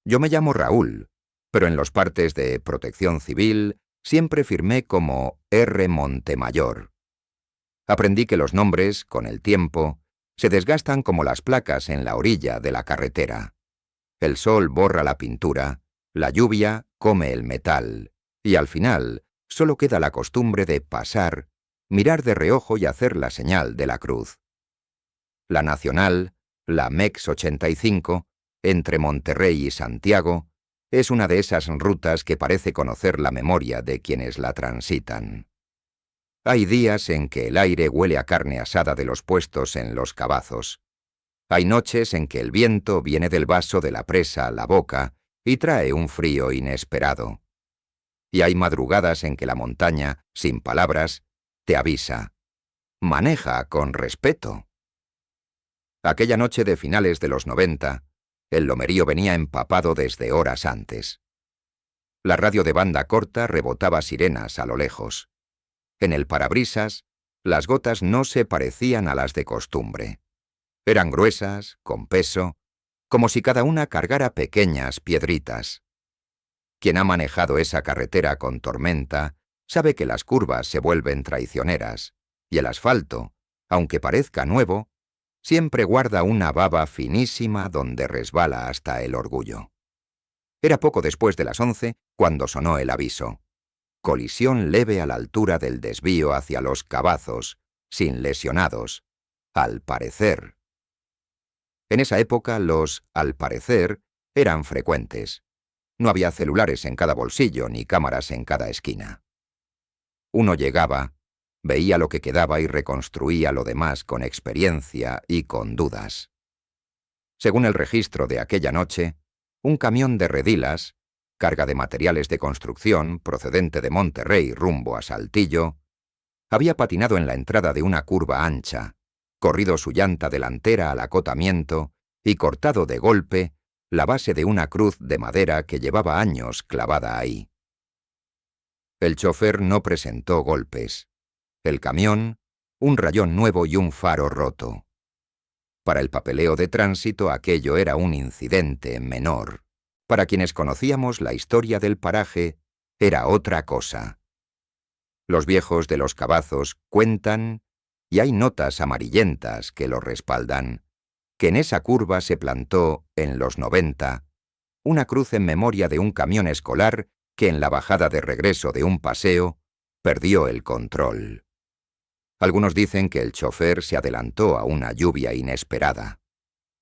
Yo me llamo Raúl, pero en los partes de Protección Civil siempre firmé como R. Montemayor. Aprendí que los nombres, con el tiempo, se desgastan como las placas en la orilla de la carretera. El sol borra la pintura, la lluvia come el metal, y al final solo queda la costumbre de pasar, mirar de reojo y hacer la señal de la cruz. La nacional, la MEX 85, entre Monterrey y Santiago, es una de esas rutas que parece conocer la memoria de quienes la transitan. Hay días en que el aire huele a carne asada de los puestos en los cabazos. Hay noches en que el viento viene del vaso de la presa a la boca y trae un frío inesperado. Y hay madrugadas en que la montaña, sin palabras, te avisa. Maneja con respeto. Aquella noche de finales de los 90, el lomerío venía empapado desde horas antes. La radio de banda corta rebotaba sirenas a lo lejos. En el parabrisas, las gotas no se parecían a las de costumbre. Eran gruesas, con peso, como si cada una cargara pequeñas piedritas. Quien ha manejado esa carretera con tormenta sabe que las curvas se vuelven traicioneras, y el asfalto, aunque parezca nuevo, siempre guarda una baba finísima donde resbala hasta el orgullo. Era poco después de las 11 cuando sonó el aviso. Colisión leve a la altura del desvío hacia los cabazos, sin lesionados. Al parecer. En esa época los al parecer eran frecuentes. No había celulares en cada bolsillo ni cámaras en cada esquina. Uno llegaba, veía lo que quedaba y reconstruía lo demás con experiencia y con dudas. Según el registro de aquella noche, un camión de redilas, carga de materiales de construcción procedente de Monterrey rumbo a Saltillo, había patinado en la entrada de una curva ancha, corrido su llanta delantera al acotamiento y cortado de golpe la base de una cruz de madera que llevaba años clavada ahí. El chofer no presentó golpes. El camión, un rayón nuevo y un faro roto. Para el papeleo de tránsito aquello era un incidente menor. Para quienes conocíamos la historia del paraje, era otra cosa. Los viejos de los cabazos cuentan, y hay notas amarillentas que lo respaldan, que en esa curva se plantó, en los 90, una cruz en memoria de un camión escolar que en la bajada de regreso de un paseo perdió el control. Algunos dicen que el chofer se adelantó a una lluvia inesperada.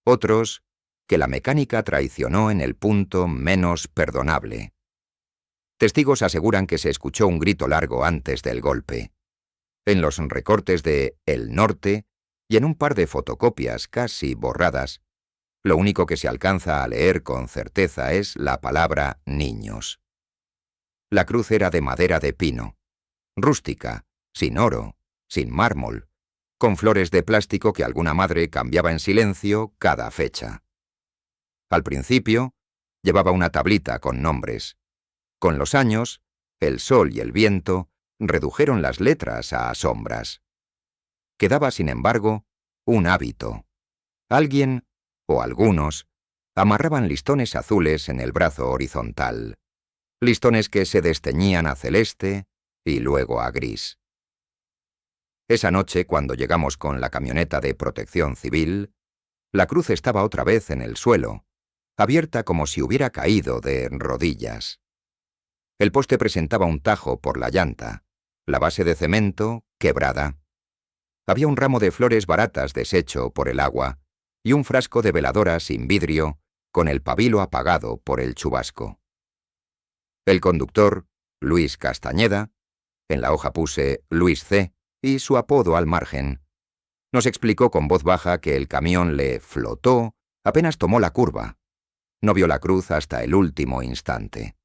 Otros, que la mecánica traicionó en el punto menos perdonable. Testigos aseguran que se escuchó un grito largo antes del golpe. En los recortes de El Norte y en un par de fotocopias casi borradas, lo único que se alcanza a leer con certeza es la palabra niños. La cruz era de madera de pino, rústica, sin oro, sin mármol, con flores de plástico que alguna madre cambiaba en silencio cada fecha. Al principio, llevaba una tablita con nombres. Con los años, el sol y el viento redujeron las letras a sombras. Quedaba, sin embargo, un hábito. Alguien, o algunos, amarraban listones azules en el brazo horizontal. Listones que se desteñían a celeste y luego a gris. Esa noche, cuando llegamos con la camioneta de Protección Civil, la cruz estaba otra vez en el suelo, abierta como si hubiera caído de rodillas. El poste presentaba un tajo por la llanta, la base de cemento quebrada. Había un ramo de flores baratas deshecho por el agua y un frasco de veladora sin vidrio con el pabilo apagado por el chubasco. El conductor, Luis Castañeda, en la hoja puse Luis C. y su apodo al margen, nos explicó con voz baja que el camión le flotó apenas tomó la curva. No vio la cruz hasta el último instante.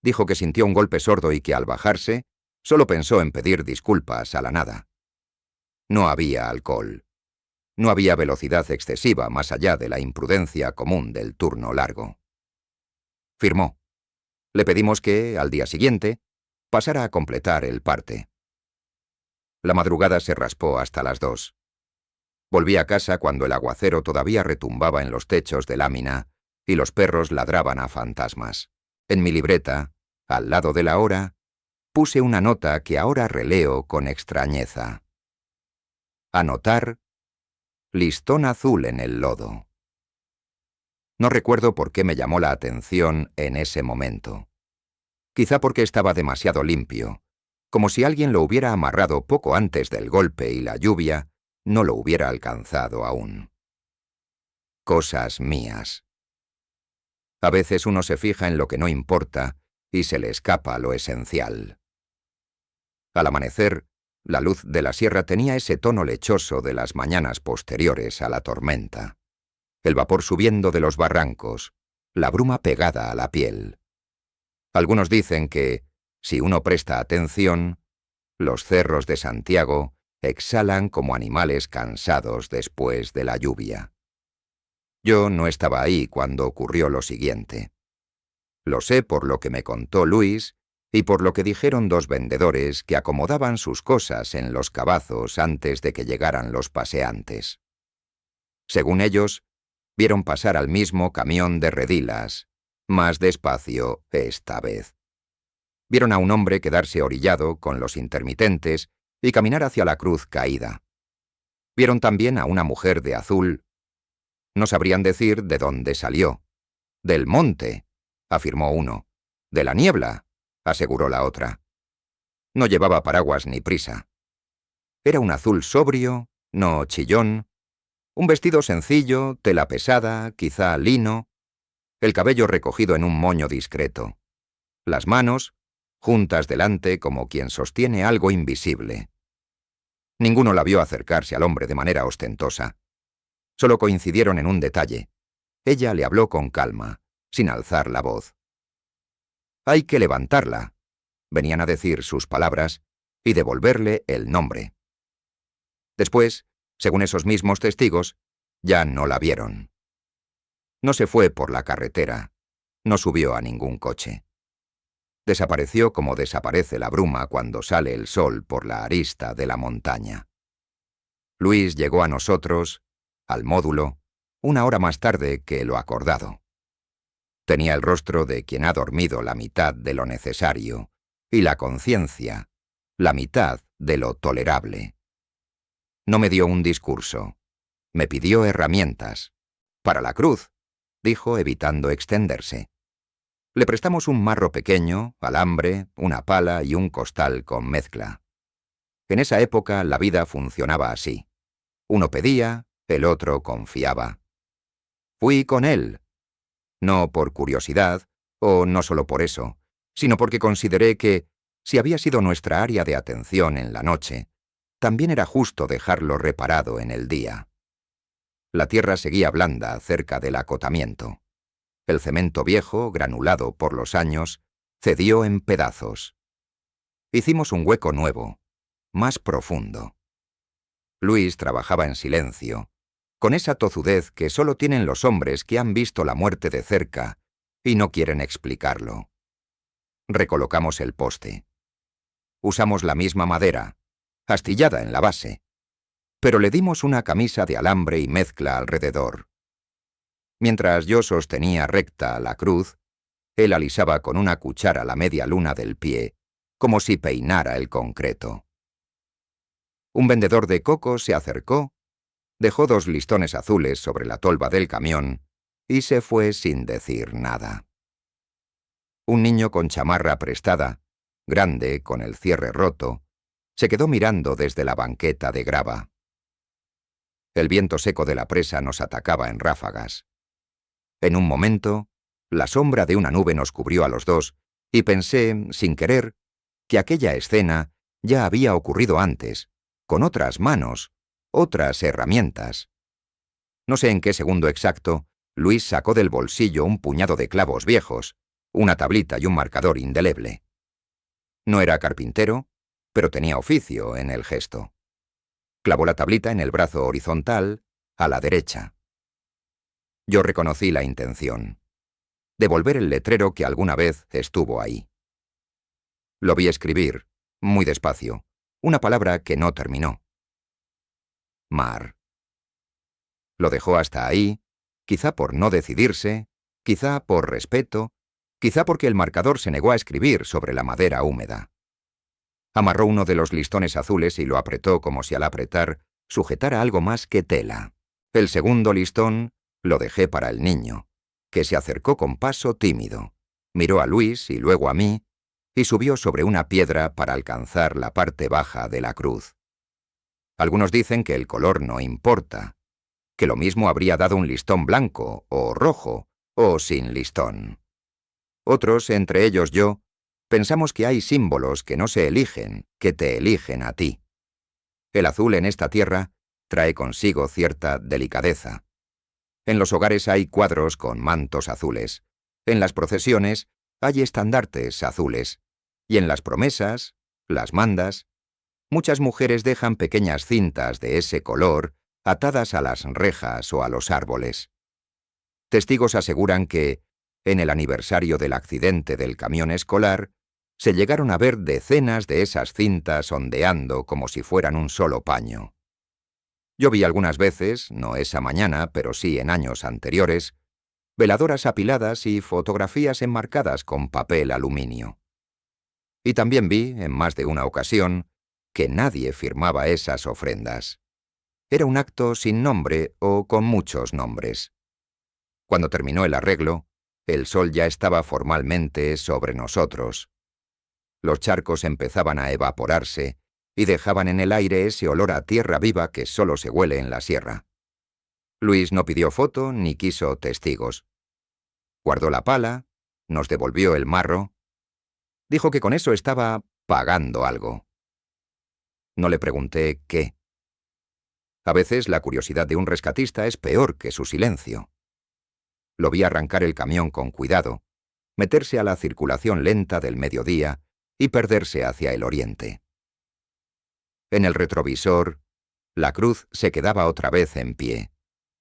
Dijo que sintió un golpe sordo y que al bajarse, solo pensó en pedir disculpas a la nada. No había alcohol. No había velocidad excesiva más allá de la imprudencia común del turno largo. Firmó. Le pedimos que, al día siguiente, pasara a completar el parte. La madrugada se raspó hasta las 2. Volví a casa cuando el aguacero todavía retumbaba en los techos de lámina y los perros ladraban a fantasmas. En mi libreta, al lado de la hora, puse una nota que ahora releo con extrañeza. Anotar: listón azul en el lodo. No recuerdo por qué me llamó la atención en ese momento. Quizá porque estaba demasiado limpio, como si alguien lo hubiera amarrado poco antes del golpe y la lluvia no lo hubiera alcanzado aún. Cosas mías. A veces uno se fija en lo que no importa y se le escapa lo esencial. Al amanecer, la luz de la sierra tenía ese tono lechoso de las mañanas posteriores a la tormenta. El vapor subiendo de los barrancos, la bruma pegada a la piel. Algunos dicen que, si uno presta atención, los cerros de Santiago exhalan como animales cansados después de la lluvia. Yo no estaba ahí cuando ocurrió lo siguiente. Lo sé por lo que me contó Luis y por lo que dijeron dos vendedores que acomodaban sus cosas en los cabazos antes de que llegaran los paseantes. Según ellos, vieron pasar al mismo camión de redilas, más despacio esta vez. Vieron a un hombre quedarse orillado con los intermitentes y caminar hacia la cruz caída. Vieron también a una mujer de azul. No sabrían decir de dónde salió. «Del monte», afirmó uno. «De la niebla», aseguró la otra. No llevaba paraguas ni prisa. Era un azul sobrio, no chillón, un vestido sencillo, tela pesada, quizá lino, el cabello recogido en un moño discreto, las manos juntas delante como quien sostiene algo invisible. Ninguno la vio acercarse al hombre de manera ostentosa. Solo coincidieron en un detalle. Ella le habló con calma, sin alzar la voz. «Hay que levantarla», venían a decir sus palabras, y devolverle el nombre. Después, según esos mismos testigos, ya no la vieron. No se fue por la carretera, no subió a ningún coche. Desapareció como desaparece la bruma cuando sale el sol por la arista de la montaña. Luis llegó a nosotros, al módulo, una hora más tarde que lo acordado. Tenía el rostro de quien ha dormido la mitad de lo necesario, y la conciencia, la mitad de lo tolerable. No me dio un discurso. Me pidió herramientas. «Para la cruz», dijo, evitando extenderse. Le prestamos un marro pequeño, alambre, una pala y un costal con mezcla. En esa época la vida funcionaba así. Uno pedía, el otro confiaba. Fui con él. No por curiosidad, o no solo por eso, sino porque consideré que, si había sido nuestra área de atención en la noche, también era justo dejarlo reparado en el día. La tierra seguía blanda cerca del acotamiento. El cemento viejo, granulado por los años, cedió en pedazos. Hicimos un hueco nuevo, más profundo. Luis trabajaba en silencio, con esa tozudez que solo tienen los hombres que han visto la muerte de cerca y no quieren explicarlo. Recolocamos el poste. Usamos la misma madera, astillada en la base, pero le dimos una camisa de alambre y mezcla alrededor. Mientras yo sostenía recta la cruz, él alisaba con una cuchara la media luna del pie, como si peinara el concreto. Un vendedor de cocos se acercó, dejó 2 listones azules sobre la tolva del camión y se fue sin decir nada. Un niño con chamarra prestada, grande, con el cierre roto, se quedó mirando desde la banqueta de grava. El viento seco de la presa nos atacaba en ráfagas. En un momento, la sombra de una nube nos cubrió a los dos y pensé, sin querer, que aquella escena ya había ocurrido antes, con otras manos, otras herramientas. No sé en qué segundo exacto, Luis sacó del bolsillo un puñado de clavos viejos, una tablita y un marcador indeleble. No era carpintero, pero tenía oficio en el gesto. Clavó la tablita en el brazo horizontal, a la derecha. Yo reconocí la intención: devolver el letrero que alguna vez estuvo ahí. Lo vi escribir, muy despacio, una palabra que no terminó. Mar. Lo dejó hasta ahí, quizá por no decidirse, Quizá por respeto, quizá porque el marcador se negó a escribir sobre la madera húmeda. Amarró uno de los listones azules y lo apretó como si al apretar sujetara algo más que tela. El segundo listón lo dejé para el niño, que se acercó con paso tímido, miró a Luis y luego a mí, y subió sobre una piedra para alcanzar la parte baja de la cruz. Algunos dicen que el color no importa, que lo mismo habría dado un listón blanco, o rojo, o sin listón. Otros, entre ellos yo, pensamos que hay símbolos que no se eligen, que te eligen a ti. El azul en esta tierra trae consigo cierta delicadeza. En los hogares hay cuadros con mantos azules, en las procesiones hay estandartes azules, y en las promesas, las mandas, muchas mujeres dejan pequeñas cintas de ese color atadas a las rejas o a los árboles. Testigos aseguran que, en el aniversario del accidente del camión escolar, se llegaron a ver decenas de esas cintas ondeando como si fueran un solo paño. Yo vi algunas veces, no esa mañana, pero sí en años anteriores, veladoras apiladas y fotografías enmarcadas con papel aluminio. Y también vi, en más de una ocasión, que nadie firmaba esas ofrendas. Era un acto sin nombre o con muchos nombres. Cuando terminó el arreglo, el sol ya estaba formalmente sobre nosotros. Los charcos empezaban a evaporarse y dejaban en el aire ese olor a tierra viva que solo se huele en la sierra. Luis no pidió foto ni quiso testigos. Guardó la pala, nos devolvió el marro. Dijo que con eso estaba pagando algo. No le pregunté qué. A veces la curiosidad de un rescatista es peor que su silencio. Lo vi arrancar el camión con cuidado, meterse a la circulación lenta del mediodía y perderse hacia el oriente. En el retrovisor, la cruz se quedaba otra vez en pie,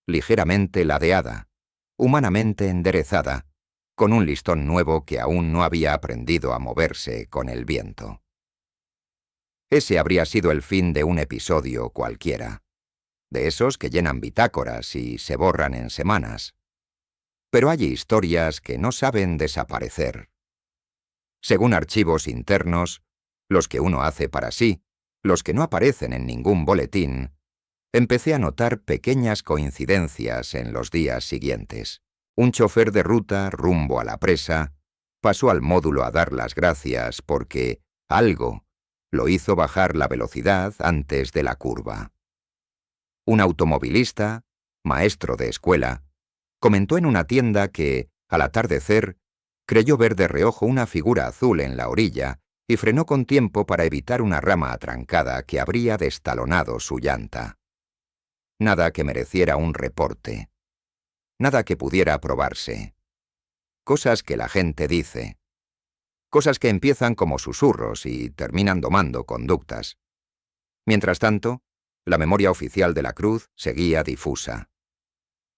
ligeramente ladeada, humanamente enderezada, con un listón nuevo que aún no había aprendido a moverse con el viento. Ese habría sido el fin de un episodio cualquiera, de esos que llenan bitácoras y se borran en semanas. Pero hay historias que no saben desaparecer. Según archivos internos, los que uno hace para sí, los que no aparecen en ningún boletín, empecé a notar pequeñas coincidencias en los días siguientes. Un chofer de ruta rumbo a la presa pasó al módulo a dar las gracias porque algo lo hizo bajar la velocidad antes de la curva. Un automovilista, maestro de escuela, comentó en una tienda que, al atardecer, creyó ver de reojo una figura azul en la orilla y frenó con tiempo para evitar una rama atrancada que habría destalonado su llanta. Nada que mereciera un reporte. Nada que pudiera probarse. Cosas que la gente dice. Cosas que empiezan como susurros y terminan domando conductas. Mientras tanto, la memoria oficial de la cruz seguía difusa.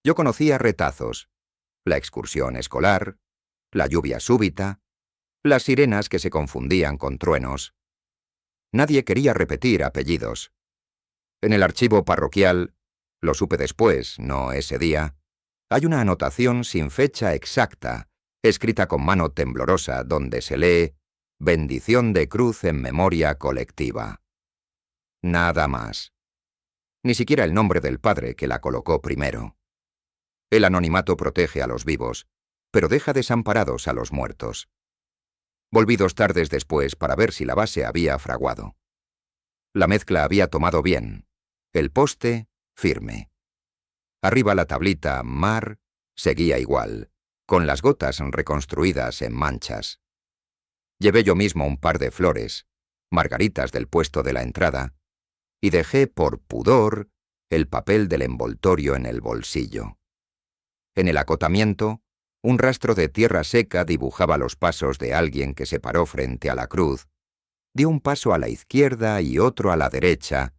Yo conocía retazos, la excursión escolar, la lluvia súbita, las sirenas que se confundían con truenos. Nadie quería repetir apellidos. En el archivo parroquial, lo supe después, no ese día, hay una anotación sin fecha exacta, escrita con mano temblorosa, donde se lee «Bendición de cruz en memoria colectiva». Nada más. Ni siquiera el nombre del padre que la colocó primero. El anonimato protege a los vivos, pero deja desamparados a los muertos. Volví 2 tardes después para ver si la base había fraguado. La mezcla había tomado bien. El poste, firme. Arriba la tablita mar seguía igual, con las gotas reconstruidas en manchas. Llevé yo mismo un par de flores, margaritas del puesto de la entrada, y dejé por pudor el papel del envoltorio en el bolsillo. En el acotamiento, un rastro de tierra seca dibujaba los pasos de alguien que se paró frente a la cruz, dio un paso a la izquierda y otro a la derecha,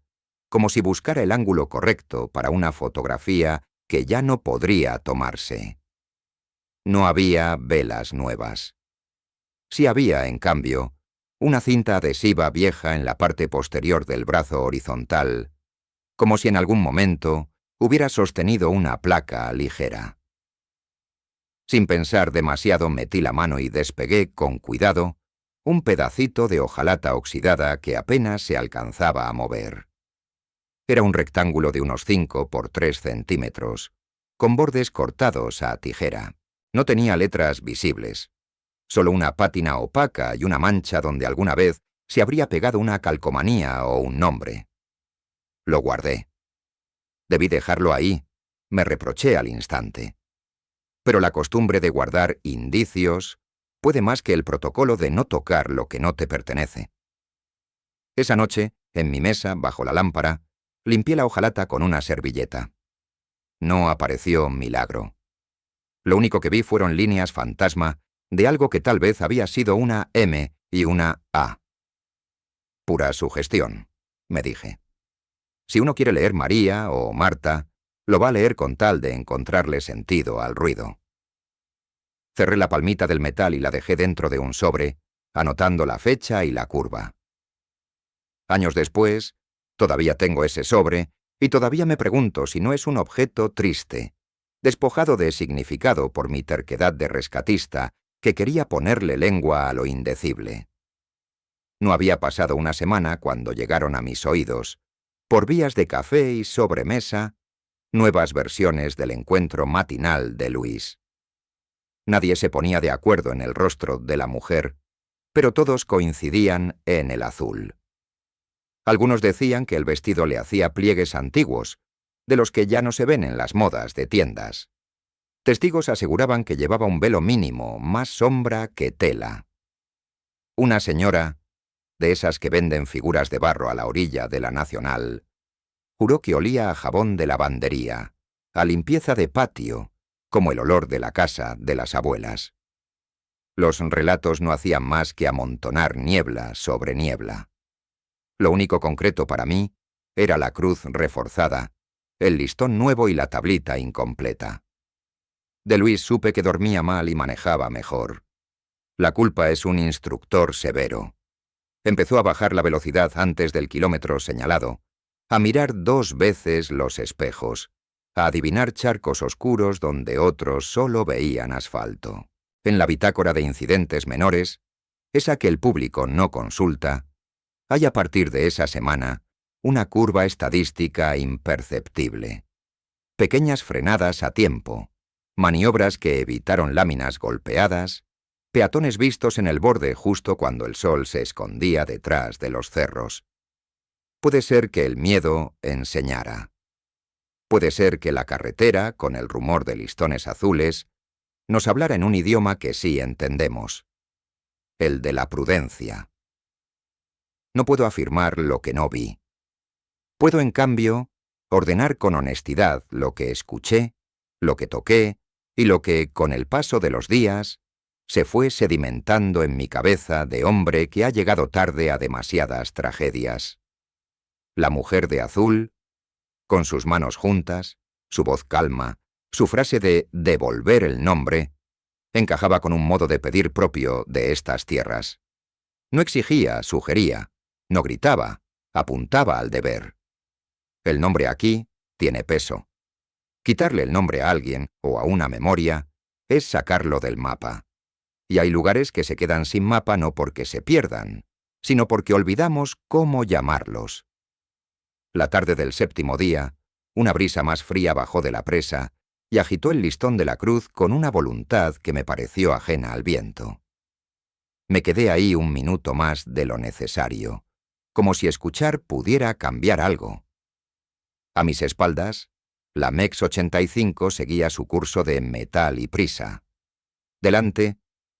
como si buscara el ángulo correcto para una fotografía que ya no podría tomarse. No había velas nuevas. Sí había, en cambio, una cinta adhesiva vieja en la parte posterior del brazo horizontal, como si en algún momento hubiera sostenido una placa ligera. Sin pensar demasiado metí la mano y despegué con cuidado un pedacito de hojalata oxidada que apenas se alcanzaba a mover. Era un rectángulo de unos 5 por 3 centímetros, con bordes cortados a tijera. No tenía letras visibles, solo una pátina opaca y una mancha donde alguna vez se habría pegado una calcomanía o un nombre. Lo guardé. Debí dejarlo ahí, me reproché al instante. Pero la costumbre de guardar indicios puede más que el protocolo de no tocar lo que no te pertenece. Esa noche, en mi mesa, bajo la lámpara, limpié la hojalata con una servilleta. No apareció milagro. Lo único que vi fueron líneas fantasma de algo que tal vez había sido una M y una A. Pura sugestión, me dije. Si uno quiere leer María o Marta, lo va a leer con tal de encontrarle sentido al ruido. Cerré la palmita del metal y la dejé dentro de un sobre, anotando la fecha y la curva. Años después, todavía tengo ese sobre y todavía me pregunto si no es un objeto triste, despojado de significado por mi terquedad de rescatista que quería ponerle lengua a lo indecible. No había pasado una semana cuando llegaron a mis oídos, por vías de café y sobremesa, nuevas versiones del encuentro matinal de Luis. Nadie se ponía de acuerdo en el rostro de la mujer, pero todos coincidían en el azul. Algunos decían que el vestido le hacía pliegues antiguos, de los que ya no se ven en las modas de tiendas. Testigos aseguraban que llevaba un velo mínimo, más sombra que tela. Una señora, de esas que venden figuras de barro a la orilla de la Nacional, juró que olía a jabón de lavandería, a limpieza de patio, como el olor de la casa de las abuelas. Los relatos no hacían más que amontonar niebla sobre niebla. Lo único concreto para mí era la cruz reforzada, el listón nuevo y la tablita incompleta. De Luis supe que dormía mal y manejaba mejor. La culpa es un instructor severo. Empezó a bajar la velocidad antes del kilómetro señalado, a mirar 2 veces los espejos, a adivinar charcos oscuros donde otros solo veían asfalto. En la bitácora de incidentes menores, esa que el público no consulta, hay a partir de esa semana una curva estadística imperceptible. Pequeñas frenadas a tiempo, maniobras que evitaron láminas golpeadas, peatones vistos en el borde justo cuando el sol se escondía detrás de los cerros. Puede ser que el miedo enseñara. Puede ser que la carretera, con el rumor de listones azules, nos hablara en un idioma que sí entendemos, el de la prudencia. No puedo afirmar lo que no vi. Puedo, en cambio, ordenar con honestidad lo que escuché, lo que toqué y lo que, con el paso de los días, se fue sedimentando en mi cabeza de hombre que ha llegado tarde a demasiadas tragedias. La mujer de azul, con sus manos juntas, su voz calma, su frase de devolver el nombre, encajaba con un modo de pedir propio de estas tierras. No exigía, sugería, no gritaba, apuntaba al deber. El nombre aquí tiene peso. Quitarle el nombre a alguien o a una memoria es sacarlo del mapa. Y hay lugares que se quedan sin mapa no porque se pierdan, sino porque olvidamos cómo llamarlos. La tarde del 7º día, una brisa más fría bajó de la presa y agitó el listón de la cruz con una voluntad que me pareció ajena al viento. Me quedé ahí un minuto más de lo necesario, como si escuchar pudiera cambiar algo. A mis espaldas, la MEX 85 seguía su curso de metal y prisa. Delante,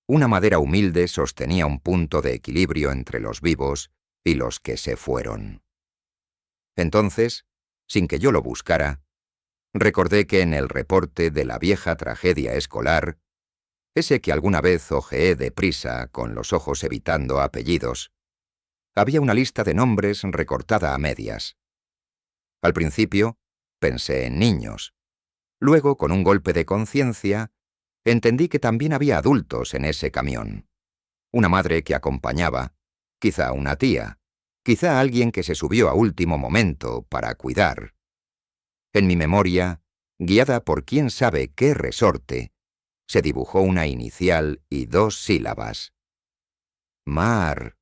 una madera humilde sostenía un punto de equilibrio entre los vivos y los que se fueron. Entonces, sin que yo lo buscara, recordé que en el reporte de la vieja tragedia escolar, ese que alguna vez hojeé deprisa con los ojos evitando apellidos, había una lista de nombres recortada a medias. Al principio, pensé en niños. Luego, con un golpe de conciencia, entendí que también había adultos en ese camión. Una madre que acompañaba, quizá una tía, quizá alguien que se subió a último momento para cuidar. En mi memoria, guiada por quién sabe qué resorte, se dibujó una inicial y 2 sílabas. Mar.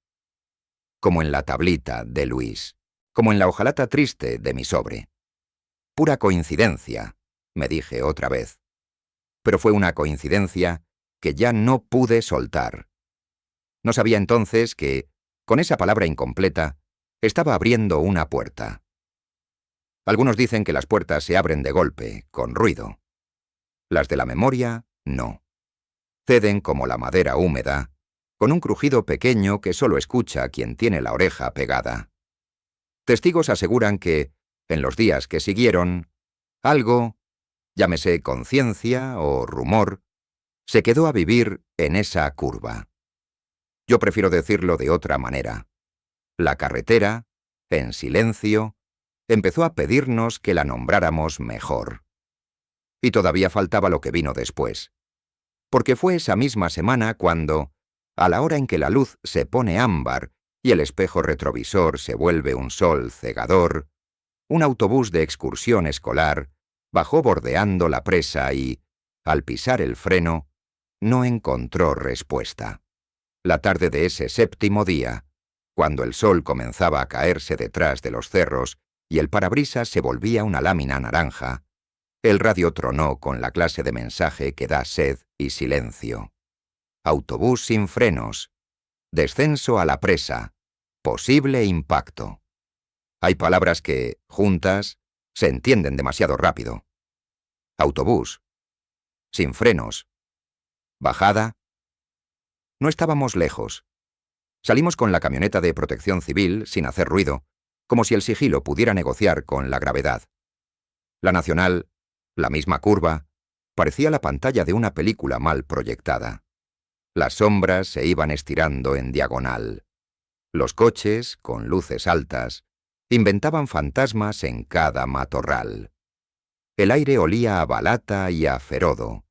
Como en la tablita de Luis, como en la hojalata triste de mi sobre. Pura coincidencia, me dije otra vez. Pero fue una coincidencia que ya no pude soltar. No sabía entonces que, con esa palabra incompleta, estaba abriendo una puerta. Algunos dicen que las puertas se abren de golpe, con ruido. Las de la memoria, no. Ceden como la madera húmeda, con un crujido pequeño que solo escucha quien tiene la oreja pegada. Testigos aseguran que, en los días que siguieron, algo, llámese conciencia o rumor, se quedó a vivir en esa curva. Yo prefiero decirlo de otra manera. La carretera, en silencio, empezó a pedirnos que la nombráramos mejor. Y todavía faltaba lo que vino después. Porque fue esa misma semana cuando, a la hora en que la luz se pone ámbar y el espejo retrovisor se vuelve un sol cegador, un autobús de excursión escolar bajó bordeando la presa y, al pisar el freno, no encontró respuesta. La tarde de ese 7º día, cuando el sol comenzaba a caerse detrás de los cerros y el parabrisas se volvía una lámina naranja, el radio tronó con la clase de mensaje que da sed y silencio. Autobús sin frenos. Descenso a la presa. Posible impacto. Hay palabras que, juntas, se entienden demasiado rápido. Autobús. Sin frenos. Bajada. No estábamos lejos. Salimos con la camioneta de Protección Civil sin hacer ruido, como si el sigilo pudiera negociar con la gravedad. La Nacional, la misma curva, parecía la pantalla de una película mal proyectada. Las sombras se iban estirando en diagonal. Los coches, con luces altas, inventaban fantasmas en cada matorral. El aire olía a balata y a ferodo,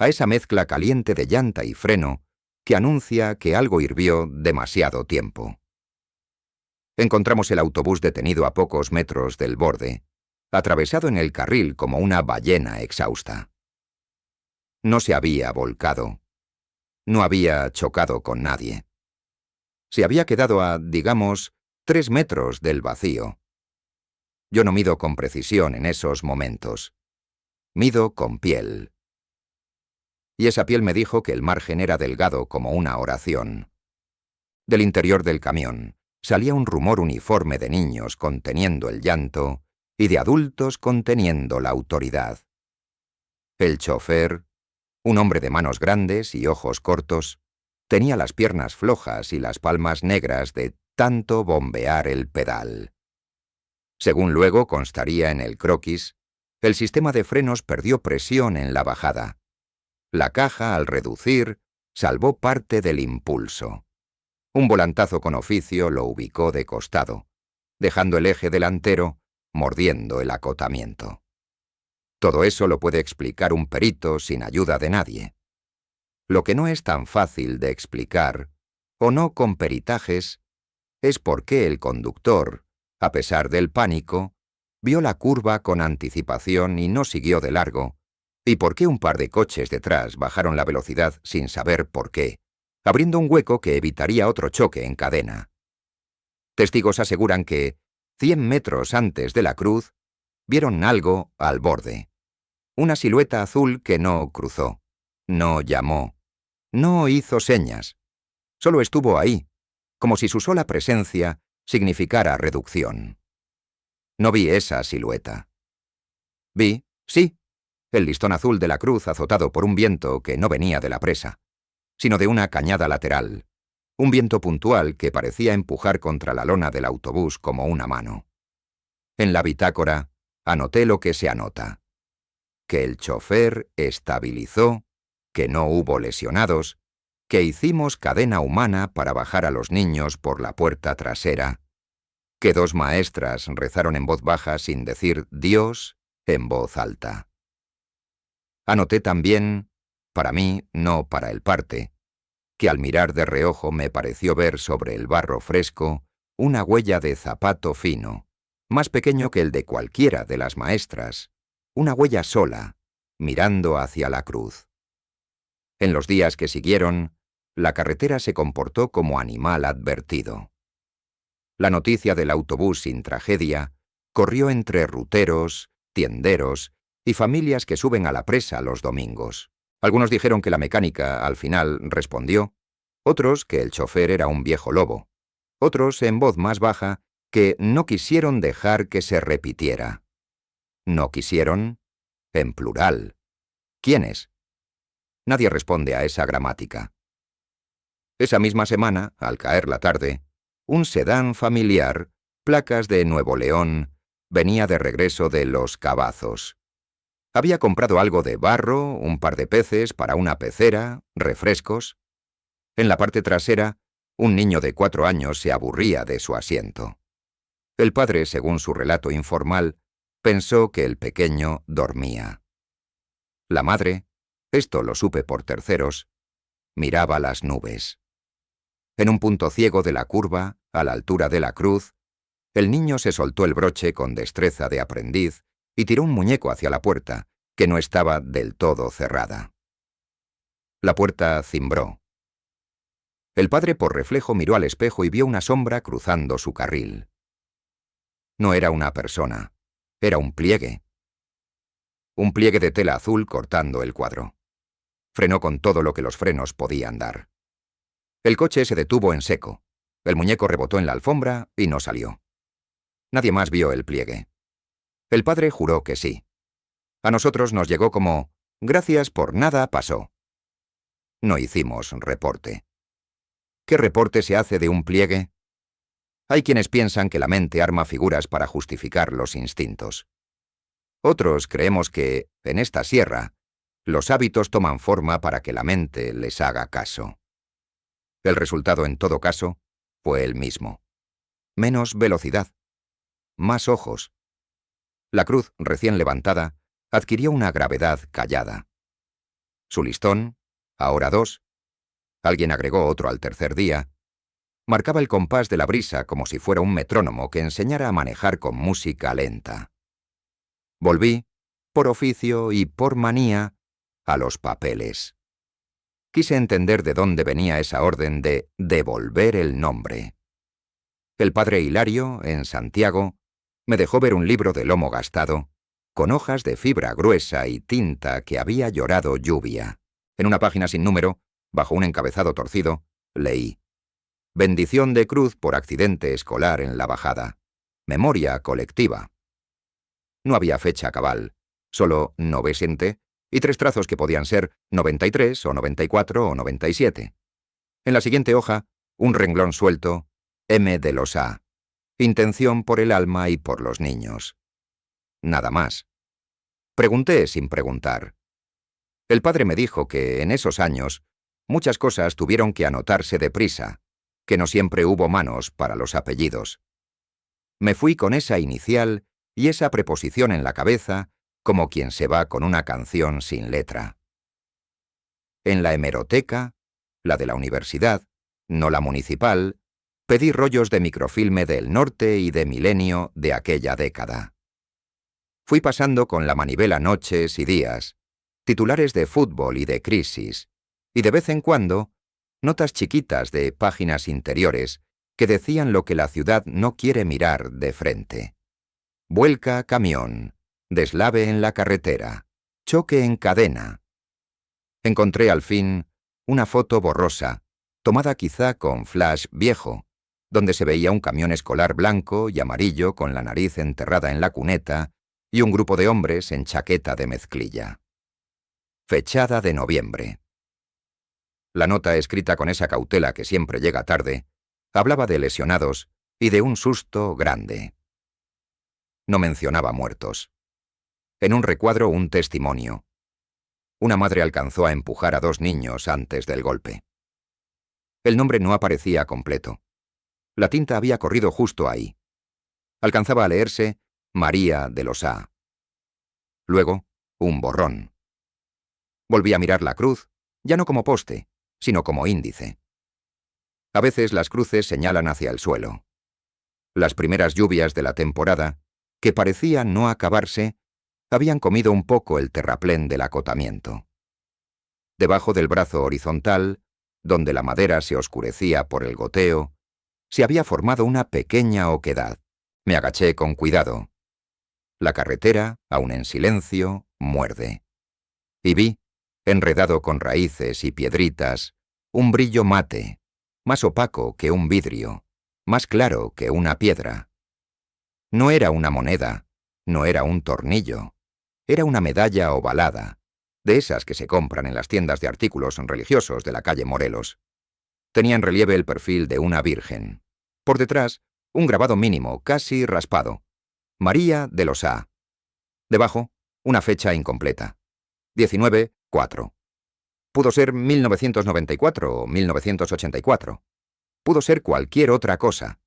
a esa mezcla caliente de llanta y freno que anuncia que algo hirvió demasiado tiempo. Encontramos el autobús detenido a pocos metros del borde, atravesado en el carril como una ballena exhausta. No se había volcado. No había chocado con nadie. Se había quedado a, digamos, 3 metros del vacío. Yo no mido con precisión en esos momentos. Mido con piel. Y esa piel me dijo que el margen era delgado como una oración. Del interior del camión salía un rumor uniforme de niños conteniendo el llanto y de adultos conteniendo la autoridad. El chofer, un hombre de manos grandes y ojos cortos, tenía las piernas flojas y las palmas negras de tanto bombear el pedal. Según luego constaría en el croquis, el sistema de frenos perdió presión en la bajada. La caja, al reducir, salvó parte del impulso. Un volantazo con oficio lo ubicó de costado, dejando el eje delantero mordiendo el acotamiento. Todo eso lo puede explicar un perito sin ayuda de nadie. Lo que no es tan fácil de explicar, o no con peritajes, es por qué el conductor, a pesar del pánico, vio la curva con anticipación y no siguió de largo, y por qué un par de coches detrás bajaron la velocidad sin saber por qué, abriendo un hueco que evitaría otro choque en cadena. Testigos aseguran que, 100 metros antes de la cruz, vieron algo al borde. Una silueta azul que no cruzó, no llamó, no hizo señas. Solo estuvo ahí, como si su sola presencia significara reducción. No vi esa silueta. Vi, sí, el listón azul de la cruz azotado por un viento que no venía de la presa, sino de una cañada lateral, un viento puntual que parecía empujar contra la lona del autobús como una mano. En la bitácora anoté lo que se anota: que el chofer estabilizó, que no hubo lesionados, que hicimos cadena humana para bajar a los niños por la puerta trasera, que 2 maestras rezaron en voz baja sin decir Dios en voz alta. Anoté también, para mí, no para el parte, que al mirar de reojo me pareció ver sobre el barro fresco una huella de zapato fino, más pequeño que el de cualquiera de las maestras, una huella sola, mirando hacia la cruz. En los días que siguieron, la carretera se comportó como animal advertido. La noticia del autobús sin tragedia corrió entre ruteros, tienderos y familias que suben a la presa los domingos. Algunos dijeron que la mecánica, al final, respondió, otros que el chofer era un viejo lobo, otros, en voz más baja, que no quisieron dejar que se repitiera. No quisieron, en plural. ¿Quiénes? Nadie responde a esa gramática. Esa misma semana, al caer la tarde, un sedán familiar, placas de Nuevo León, venía de regreso de Los Cabazos. Había comprado algo de barro, un par de peces para una pecera, refrescos. En la parte trasera, un niño de 4 años se aburría de su asiento. El padre, según su relato informal, pensó que el pequeño dormía. La madre, esto lo supe por terceros, miraba las nubes. En un punto ciego de la curva, a la altura de la cruz, el niño se soltó el broche con destreza de aprendiz y tiró un muñeco hacia la puerta, que no estaba del todo cerrada. La puerta cimbró. El padre por reflejo miró al espejo y vio una sombra cruzando su carril. No era una persona, era un pliegue. Un pliegue de tela azul cortando el cuadro. Frenó con todo lo que los frenos podían dar. El coche se detuvo en seco. El muñeco rebotó en la alfombra y no salió. Nadie más vio el pliegue. El padre juró que sí. A nosotros nos llegó como, gracias por nada pasó. No hicimos reporte. ¿Qué reporte se hace de un pliegue? Hay quienes piensan que la mente arma figuras para justificar los instintos. Otros creemos que, en esta sierra, los hábitos toman forma para que la mente les haga caso. El resultado, en todo caso, fue el mismo. Menos velocidad. Más ojos. La cruz, recién levantada, adquirió una gravedad callada. Su listón, ahora 2, alguien agregó otro al tercer día, marcaba el compás de la brisa como si fuera un metrónomo que enseñara a manejar con música lenta. Volví, por oficio y por manía, a los papeles. Quise entender de dónde venía esa orden de devolver el nombre. El padre Hilario, en Santiago, me dejó ver un libro de lomo gastado, con hojas de fibra gruesa y tinta que había llorado lluvia. En una página sin número, bajo un encabezado torcido, leí: Bendición de cruz por accidente escolar en la bajada. Memoria colectiva. No había fecha cabal, solo 97 y 3 trazos que podían ser 93 o 94 o 97. En la siguiente hoja, un renglón suelto, M de los A. Intención por el alma y por los niños. Nada más. Pregunté sin preguntar. El padre me dijo que, en esos años, muchas cosas tuvieron que anotarse deprisa, que no siempre hubo manos para los apellidos. Me fui con esa inicial y esa preposición en la cabeza, como quien se va con una canción sin letra. En la hemeroteca, la de la universidad, no la municipal, pedí rollos de microfilme del Norte y de Milenio de aquella década. Fui pasando con la manivela noches y días, titulares de fútbol y de crisis, y de vez en cuando, notas chiquitas de páginas interiores que decían lo que la ciudad no quiere mirar de frente. Vuelca camión, deslave en la carretera, choque en cadena. Encontré al fin una foto borrosa, tomada quizá con flash viejo, donde se veía un camión escolar blanco y amarillo con la nariz enterrada en la cuneta y un grupo de hombres en chaqueta de mezclilla. Fechada de noviembre. La nota, escrita con esa cautela que siempre llega tarde, hablaba de lesionados y de un susto grande. No mencionaba muertos. En un recuadro, un testimonio. Una madre alcanzó a empujar a 2 niños antes del golpe. El nombre no aparecía completo. La tinta había corrido justo ahí. Alcanzaba a leerse María de los A. Luego, un borrón. Volví a mirar la cruz, ya no como poste, sino como índice. A veces las cruces señalan hacia el suelo. Las primeras lluvias de la temporada, que parecían no acabarse, habían comido un poco el terraplén del acotamiento. Debajo del brazo horizontal, donde la madera se oscurecía por el goteo, se había formado una pequeña oquedad. Me agaché con cuidado. La carretera, aun en silencio, muerde. Y vi, enredado con raíces y piedritas, un brillo mate, más opaco que un vidrio, más claro que una piedra. No era una moneda, no era un tornillo, era una medalla ovalada, de esas que se compran en las tiendas de artículos religiosos de la calle Morelos. Tenía en relieve el perfil de una virgen. Por detrás, un grabado mínimo, casi raspado. María de los A. Debajo, una fecha incompleta. 19-4. Pudo ser 1994 o 1984. Pudo ser cualquier otra cosa.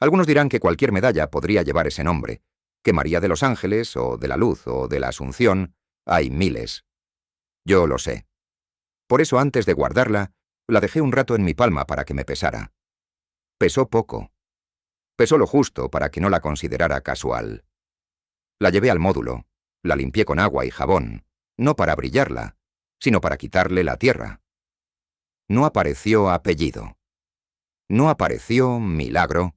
Algunos dirán que cualquier medalla podría llevar ese nombre, que María de los Ángeles, o de la Luz, o de la Asunción, hay miles. Yo lo sé. Por eso, antes de guardarla, la dejé un rato en mi palma para que me pesara. Pesó poco. Pesó lo justo para que no la considerara casual. La llevé al módulo, la limpié con agua y jabón, no para brillarla, sino para quitarle la tierra. No apareció apellido. No apareció milagro.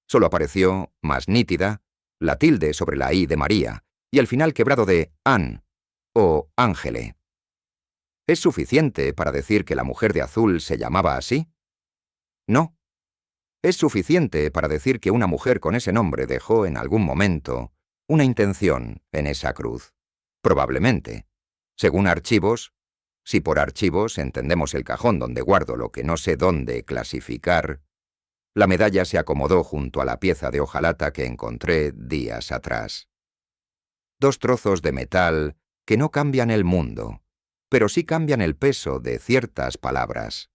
Solo apareció, más nítida, la tilde sobre la I de María y el final quebrado de An o Ángele. ¿Es suficiente para decir que la mujer de azul se llamaba así? No. Es suficiente para decir que una mujer con ese nombre dejó en algún momento una intención en esa cruz. Probablemente. Según archivos, si por archivos entendemos el cajón donde guardo lo que no sé dónde clasificar, la medalla se acomodó junto a la pieza de hojalata que encontré días atrás. Dos trozos de metal que no cambian el mundo, pero sí cambian el peso de ciertas palabras.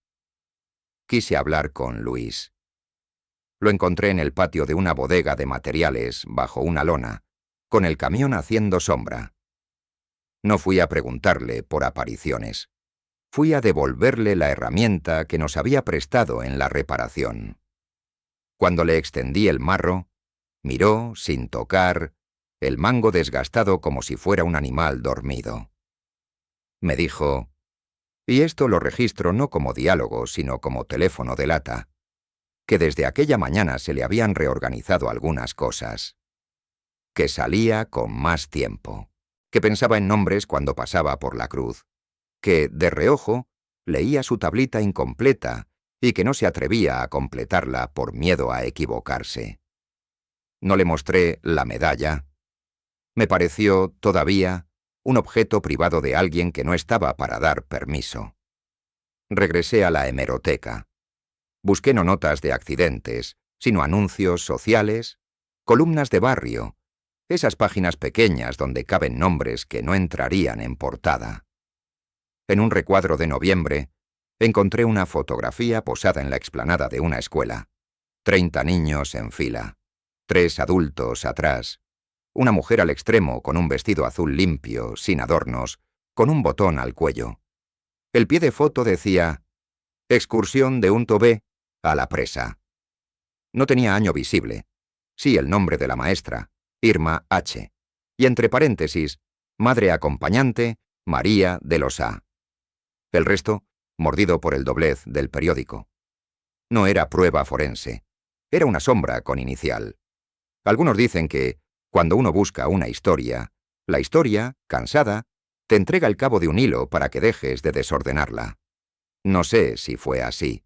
Quise hablar con Luis. Lo encontré en el patio de una bodega de materiales bajo una lona, con el camión haciendo sombra. No fui a preguntarle por apariciones. Fui a devolverle la herramienta que nos había prestado en la reparación. Cuando le extendí el marro, miró, sin tocar, el mango desgastado como si fuera un animal dormido. Me dijo, y esto lo registro no como diálogo, sino como teléfono de lata, que desde aquella mañana se le habían reorganizado algunas cosas, que salía con más tiempo, que pensaba en nombres cuando pasaba por la cruz, que, de reojo, leía su tablita incompleta y que no se atrevía a completarla por miedo a equivocarse. No le mostré la medalla. Me pareció, todavía, un objeto privado de alguien que no estaba para dar permiso. Regresé a la hemeroteca. Busqué no notas de accidentes, sino anuncios sociales, columnas de barrio, esas páginas pequeñas donde caben nombres que no entrarían en portada. En un recuadro de noviembre, encontré una fotografía posada en la explanada de una escuela. 30 niños en fila, 3 adultos atrás, una mujer al extremo con un vestido azul limpio, sin adornos, con un botón al cuello. El pie de foto decía, excursión de un tobé a la presa. No tenía año visible. Sí el nombre de la maestra, Irma H. Y entre paréntesis, madre acompañante, María de los A. El resto, mordido por el doblez del periódico. No era prueba forense. Era una sombra con inicial. Algunos dicen que, cuando uno busca una historia, la historia, cansada, te entrega el cabo de un hilo para que dejes de desordenarla. No sé si fue así.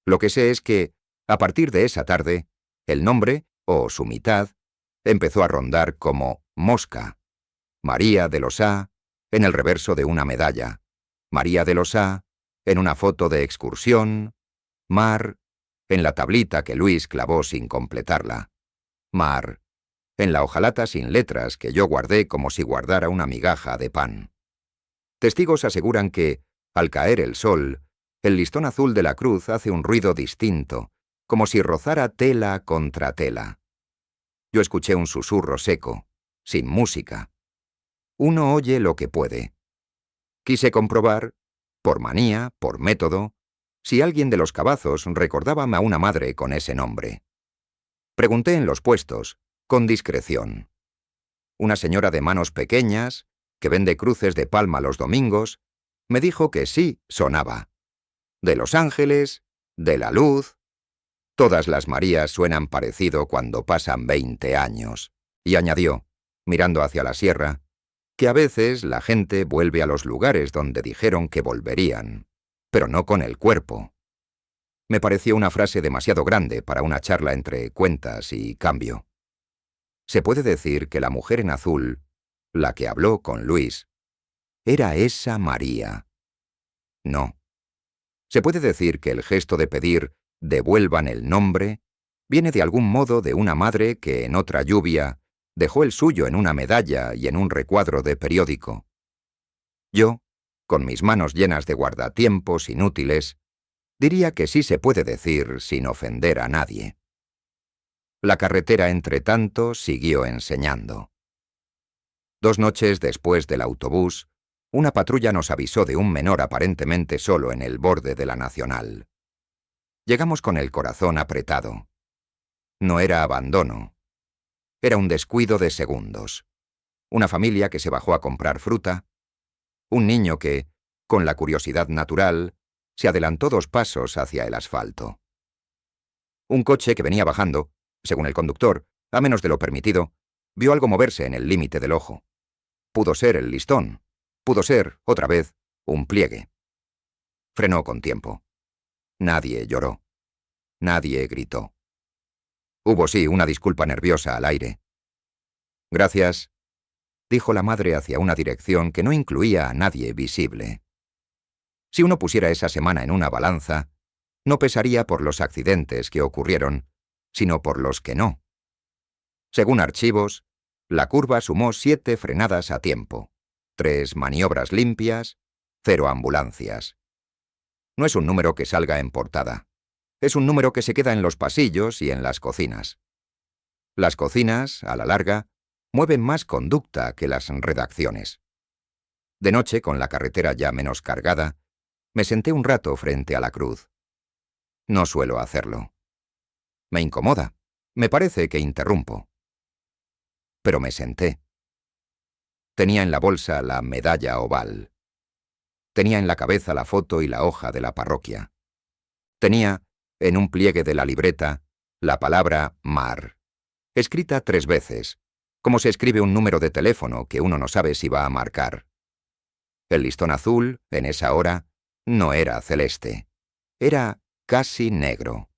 Lo que sé es que, a partir de esa tarde, el nombre, o su mitad, empezó a rondar como mosca. María de los A, en el reverso de una medalla. María de los A, en una foto de excursión. Mar, en la tablita que Luis clavó sin completarla. Mar, en la hojalata sin letras que yo guardé como si guardara una migaja de pan. Testigos aseguran que, al caer el sol, el listón azul de la cruz hace un ruido distinto, como si rozara tela contra tela. Yo escuché un susurro seco, sin música. Uno oye lo que puede. Quise comprobar, por manía, por método, si alguien de los Cavazos recordaba a una madre con ese nombre. Pregunté en los puestos, con discreción. Una señora de manos pequeñas, que vende cruces de palma los domingos, Me dijo que sí sonaba. De los ángeles, de la luz. Todas las Marías suenan parecido cuando pasan 20 años. Y añadió, mirando hacia la sierra, que a veces la gente vuelve a los lugares donde dijeron que volverían, pero no con el cuerpo. Me pareció una frase demasiado grande para una charla entre cuentas y cambio. Se puede decir que la mujer en azul, la que habló con Luis, era esa María. No. Se puede decir que el gesto de pedir «devuelvan el nombre» viene de algún modo de una madre que en otra lluvia dejó el suyo en una medalla y en un recuadro de periódico. Yo, con mis manos llenas de guardatiempos inútiles, diría que sí se puede decir sin ofender a nadie. La carretera, entre tanto, siguió enseñando. 2 noches después del autobús, una patrulla nos avisó de un menor aparentemente solo en el borde de la Nacional. Llegamos con el corazón apretado. No era abandono. Era un descuido de segundos. Una familia que se bajó a comprar fruta. Un niño que, con la curiosidad natural, se adelantó 2 pasos hacia el asfalto. Un coche que venía bajando, según el conductor, a menos de lo permitido, vio algo moverse en el límite del ojo. Pudo ser el listón. Pudo ser, otra vez, un pliegue. Frenó con tiempo. Nadie lloró. Nadie gritó. Hubo sí una disculpa nerviosa al aire. «Gracias», dijo la madre hacia una dirección que no incluía a nadie visible. Si uno pusiera esa semana en una balanza, no pesaría por los accidentes que ocurrieron, sino por los que no. Según archivos, la curva sumó 7 frenadas a tiempo, 3 maniobras limpias, 0 ambulancias. No es un número que salga en portada. Es un número que se queda en los pasillos y en las cocinas. Las cocinas, a la larga, mueven más conducta que las redacciones. De noche, con la carretera ya menos cargada, me senté un rato frente a la cruz. No suelo hacerlo. Me incomoda. Me parece que interrumpo. Pero me senté. Tenía en la bolsa la medalla oval. Tenía en la cabeza la foto y la hoja de la parroquia. Tenía, en un pliegue de la libreta, la palabra «mar», escrita 3 veces, como se escribe un número de teléfono que uno no sabe si va a marcar. El listón azul, en esa hora, no era celeste. Era casi negro.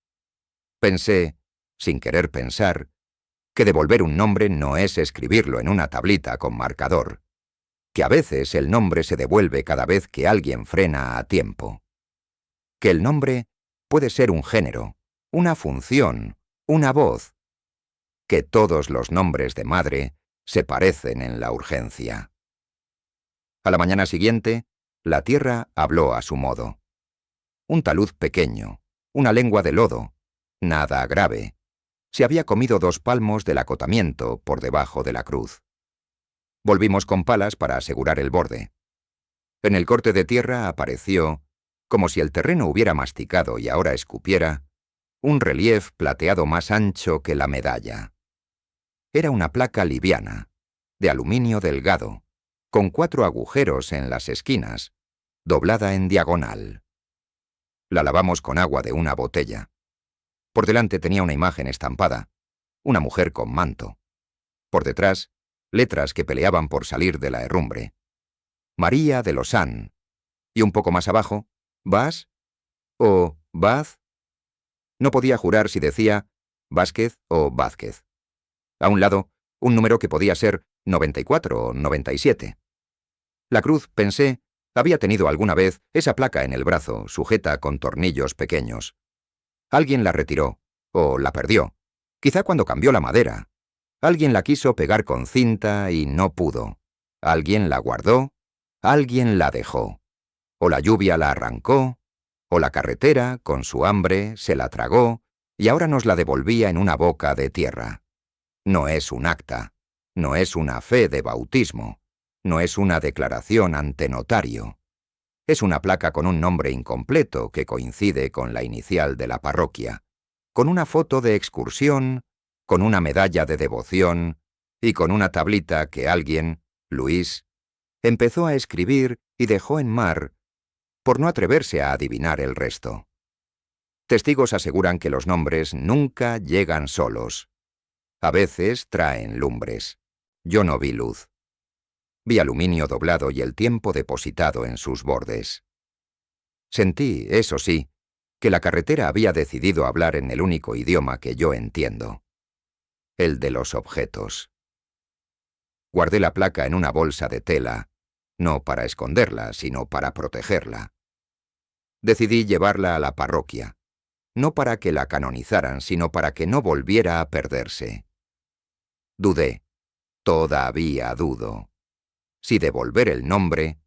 Pensé, sin querer pensar, que devolver un nombre no es escribirlo en una tablita con marcador, que a veces el nombre se devuelve cada vez que alguien frena a tiempo, que el nombre puede ser un género, una función, una voz, que todos los nombres de madre se parecen en la urgencia. A la mañana siguiente, la tierra habló a su modo. Un talud pequeño, una lengua de lodo, nada grave. Se había comido 2 palmos del acotamiento por debajo de la cruz. Volvimos con palas para asegurar el borde. En el corte de tierra apareció, como si el terreno hubiera masticado y ahora escupiera, un relief plateado más ancho que la medalla. Era una placa liviana, de aluminio delgado, con 4 agujeros en las esquinas, doblada en diagonal. La lavamos con agua de una botella. Por delante tenía una imagen estampada, una mujer con manto. Por detrás, letras que peleaban por salir de la herrumbre. María de Losán. Y un poco más abajo, Vas o Baz. No podía jurar si decía Vázquez o Vázquez. A un lado, un número que podía ser 94 o 97. La cruz, pensé, había tenido alguna vez esa placa en el brazo, sujeta con tornillos pequeños. Alguien la retiró, o la perdió, quizá cuando cambió la madera. Alguien la quiso pegar con cinta y no pudo. Alguien la guardó, alguien la dejó. O la lluvia la arrancó, o la carretera, con su hambre, se la tragó y ahora nos la devolvía en una boca de tierra. No es un acta, no es una fe de bautismo, no es una declaración ante notario. Es una placa con un nombre incompleto que coincide con la inicial de la parroquia, con una foto de excursión, con una medalla de devoción y con una tablita que alguien, Luis, empezó a escribir y dejó en mar por no atreverse a adivinar el resto. Testigos aseguran que los nombres nunca llegan solos. A veces traen lumbres. Yo no vi luz. Vi aluminio doblado y el tiempo depositado en sus bordes. Sentí, eso sí, que la carretera había decidido hablar en el único idioma que yo entiendo, el de los objetos. Guardé la placa en una bolsa de tela, no para esconderla, sino para protegerla. Decidí llevarla a la parroquia, no para que la canonizaran, sino para que no volviera a perderse. Dudé, todavía dudo. Si devolver el nombre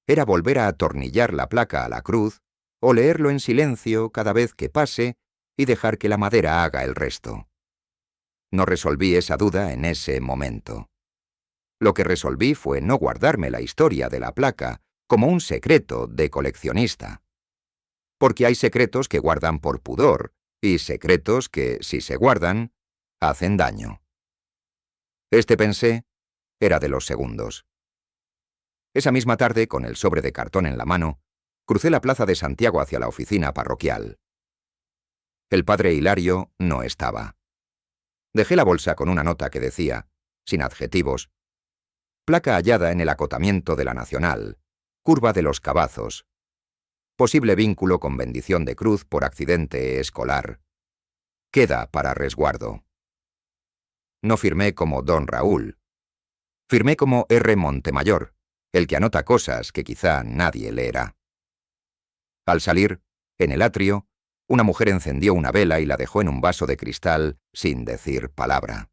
era volver a atornillar la placa a la cruz o leerlo en silencio cada vez que pase y dejar que la madera haga el resto. No resolví esa duda en ese momento. Lo que resolví fue no guardarme la historia de la placa como un secreto de coleccionista. Porque hay secretos que guardan por pudor y secretos que, si se guardan, hacen daño. Este, pensé, era de los segundos. Esa misma tarde, con el sobre de cartón en la mano, crucé la plaza de Santiago hacia la oficina parroquial. El padre Hilario no estaba. Dejé la bolsa con una nota que decía, sin adjetivos: placa hallada en el acotamiento de la Nacional, curva de los Cabazos. Posible vínculo con bendición de cruz por accidente escolar. Queda para resguardo. No firmé como Don Raúl. Firmé como R. Montemayor, el que anota cosas que quizá nadie leerá. Al salir, en el atrio, una mujer encendió una vela y la dejó en un vaso de cristal sin decir palabra.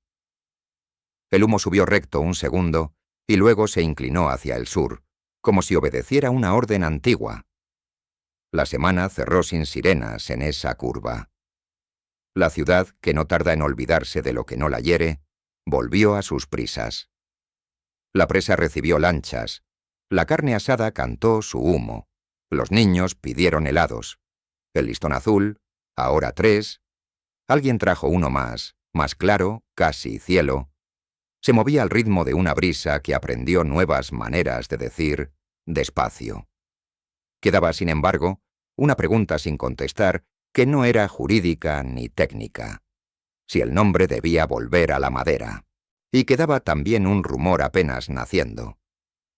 El humo subió recto un segundo y luego se inclinó hacia el sur, como si obedeciera una orden antigua. La semana cerró sin sirenas en esa curva. La ciudad, que no tarda en olvidarse de lo que no la hiere, volvió a sus prisas. La presa recibió lanchas, la carne asada cantó su humo, los niños pidieron helados, el listón azul, ahora 3, alguien trajo uno más claro, casi cielo, se movía al ritmo de una brisa que aprendió nuevas maneras de decir despacio. Quedaba, sin embargo, una pregunta sin contestar que no era jurídica ni técnica: si el nombre debía volver a la madera. Y quedaba también un rumor apenas naciendo: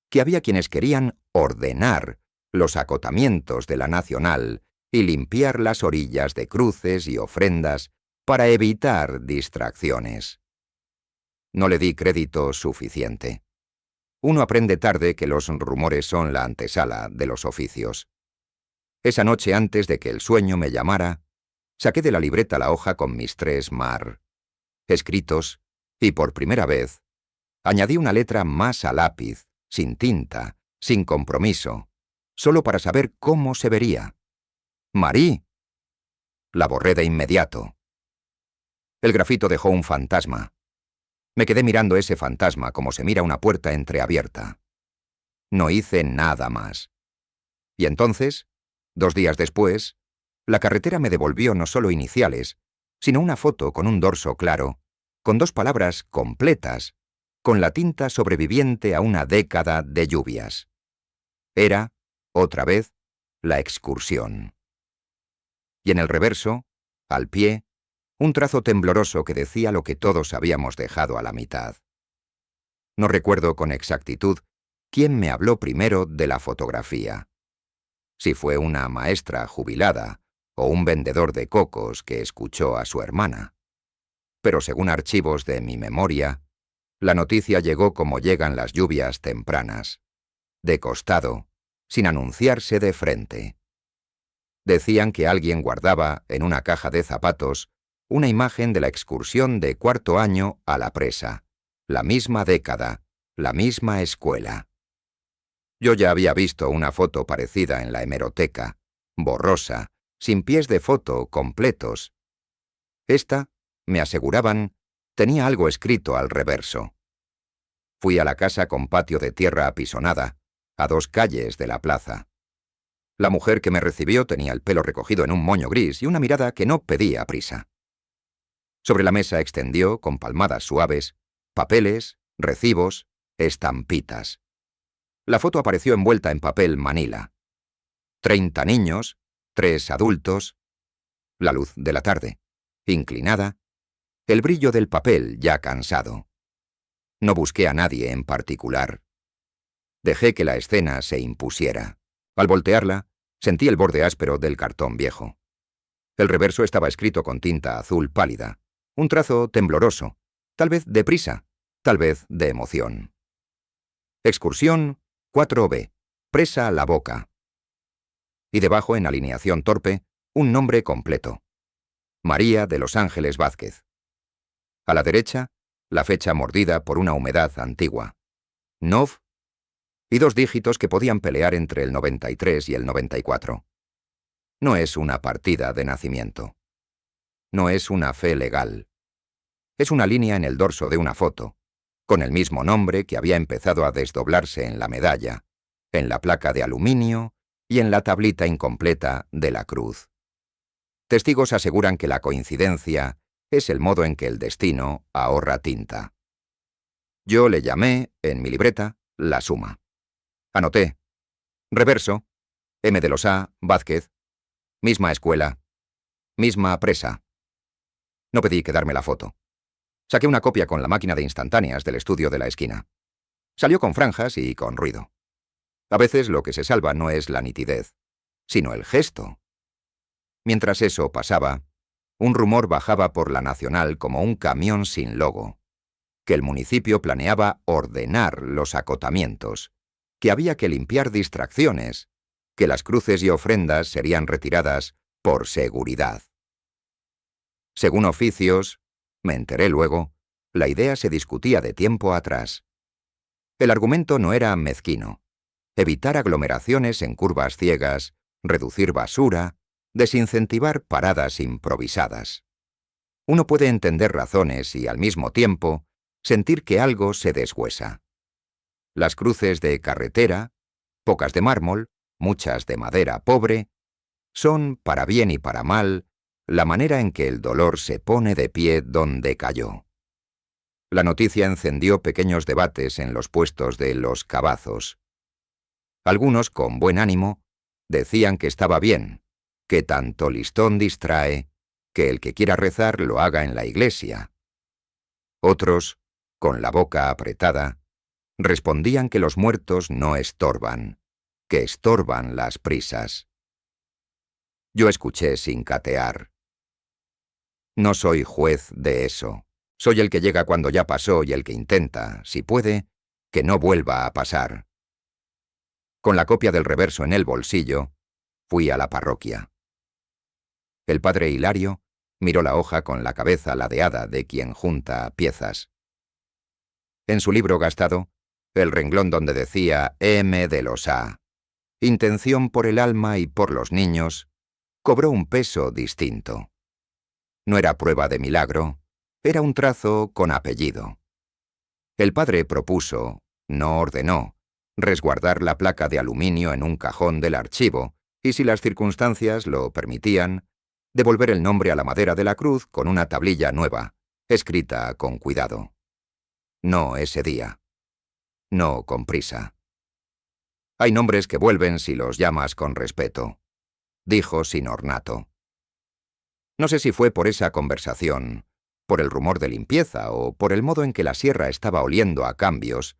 que había quienes querían ordenar los acotamientos de la Nacional y limpiar las orillas de cruces y ofrendas para evitar distracciones. No le di crédito suficiente. Uno aprende tarde que los rumores son la antesala de los oficios. Esa noche, antes de que el sueño me llamara, saqué de la libreta la hoja con mis 3 mar escritos y, por primera vez, añadí una letra más a lápiz, sin tinta, sin compromiso, solo para saber cómo se vería. ¡Marí! La borré de inmediato. El grafito dejó un fantasma. Me quedé mirando ese fantasma como se mira una puerta entreabierta. No hice nada más. Y entonces, 2 días después, la carretera me devolvió no solo iniciales, sino una foto con un dorso claro, con 2 palabras completas, con la tinta sobreviviente a una década de lluvias. Era, otra vez, la excursión. Y en el reverso, al pie, un trazo tembloroso que decía lo que todos habíamos dejado a la mitad. No recuerdo con exactitud quién me habló primero de la fotografía. Si fue una maestra jubilada o un vendedor de cocos que escuchó a su hermana. Pero según archivos de mi memoria, la noticia llegó como llegan las lluvias tempranas, de costado, sin anunciarse de frente. Decían que alguien guardaba en una caja de zapatos una imagen de la excursión de 4º año a la presa, la misma década, la misma escuela. Yo ya había visto una foto parecida en la hemeroteca, borrosa, sin pies de foto completos. Esta, me aseguraban, tenía algo escrito al reverso. Fui a la casa con patio de tierra apisonada, a 2 calles de la plaza. La mujer que me recibió tenía el pelo recogido en un moño gris y una mirada que no pedía prisa. Sobre la mesa extendió, con palmadas suaves, papeles, recibos, estampitas. La foto apareció envuelta en papel manila. 30 niños, 3 adultos, la luz de la tarde, inclinada, el brillo del papel ya cansado. No busqué a nadie en particular. Dejé que la escena se impusiera. Al voltearla, sentí el borde áspero del cartón viejo. El reverso estaba escrito con tinta azul pálida, un trazo tembloroso, tal vez de prisa, tal vez de emoción. Excursión 4B, presa La Boca. Y debajo, en alineación torpe, un nombre completo. María de Los Ángeles Vázquez. A la derecha, la fecha mordida por una humedad antigua. Nov, y 2 dígitos que podían pelear entre el 93 y el 94. No es una partida de nacimiento. No es una fe legal. Es una línea en el dorso de una foto, con el mismo nombre que había empezado a desdoblarse en la medalla, en la placa de aluminio y en la tablita incompleta de la cruz. Testigos aseguran que la coincidencia es el modo en que el destino ahorra tinta. Yo le llamé, en mi libreta, la suma. Anoté. Reverso, M. de los A, Vázquez, misma escuela, misma presa. No pedí que darme la foto. Saqué una copia con la máquina de instantáneas del estudio de la esquina. Salió con franjas y con ruido. A veces lo que se salva no es la nitidez, sino el gesto. Mientras eso pasaba, un rumor bajaba por la Nacional como un camión sin logo, que el municipio planeaba ordenar los acotamientos, que había que limpiar distracciones, que las cruces y ofrendas serían retiradas por seguridad. Según oficios, me enteré luego, la idea se discutía de tiempo atrás. El argumento no era mezquino. Evitar aglomeraciones en curvas ciegas, reducir basura, desincentivar paradas improvisadas. Uno puede entender razones y, al mismo tiempo, sentir que algo se deshuesa. Las cruces de carretera, pocas de mármol, muchas de madera pobre, son, para bien y para mal, la manera en que el dolor se pone de pie donde cayó. La noticia encendió pequeños debates en los puestos de los cabazos. Algunos, con buen ánimo, decían que estaba bien, que tanto listón distrae, que el que quiera rezar lo haga en la iglesia. Otros, con la boca apretada, respondían que los muertos no estorban, que estorban las prisas. Yo escuché sin catear. No soy juez de eso. Soy el que llega cuando ya pasó y el que intenta, si puede, que no vuelva a pasar. Con la copia del reverso en el bolsillo, fui a la parroquia. El padre Hilario miró la hoja con la cabeza ladeada de quien junta piezas. En su libro gastado, el renglón donde decía M. de los A, intención por el alma y por los niños, cobró un peso distinto. No era prueba de milagro, era un trazo con apellido. El padre propuso, no ordenó, resguardar la placa de aluminio en un cajón del archivo y, si las circunstancias lo permitían, devolver el nombre a la madera de la cruz con una tablilla nueva, escrita con cuidado. No ese día. No con prisa. Hay nombres que vuelven si los llamas con respeto, dijo sin ornato. No sé si fue por esa conversación, por el rumor de limpieza o por el modo en que la sierra estaba oliendo a cambios,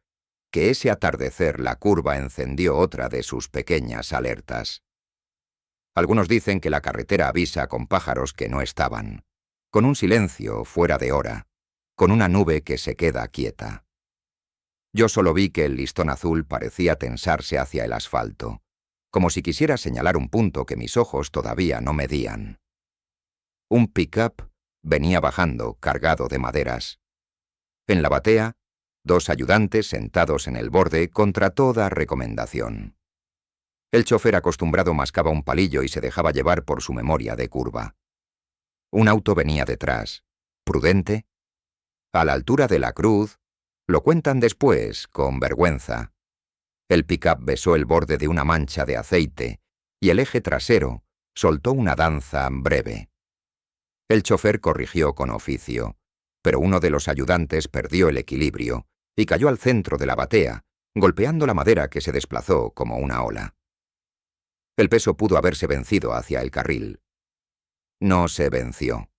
que ese atardecer la curva encendió otra de sus pequeñas alertas. Algunos dicen que la carretera avisa con pájaros que no estaban, con un silencio fuera de hora, con una nube que se queda quieta. Yo solo vi que el listón azul parecía tensarse hacia el asfalto, como si quisiera señalar un punto que mis ojos todavía no medían. Un pick-up venía bajando, cargado de maderas. En la batea, 2 ayudantes sentados en el borde contra toda recomendación. El chofer acostumbrado mascaba un palillo y se dejaba llevar por su memoria de curva. Un auto venía detrás, prudente. A la altura de la cruz, lo cuentan después, con vergüenza. El pick-up besó el borde de una mancha de aceite y el eje trasero soltó una danza breve. El chofer corrigió con oficio, pero uno de los ayudantes perdió el equilibrio y cayó al centro de la batea, golpeando la madera que se desplazó como una ola. El peso pudo haberse vencido hacia el carril. No se venció.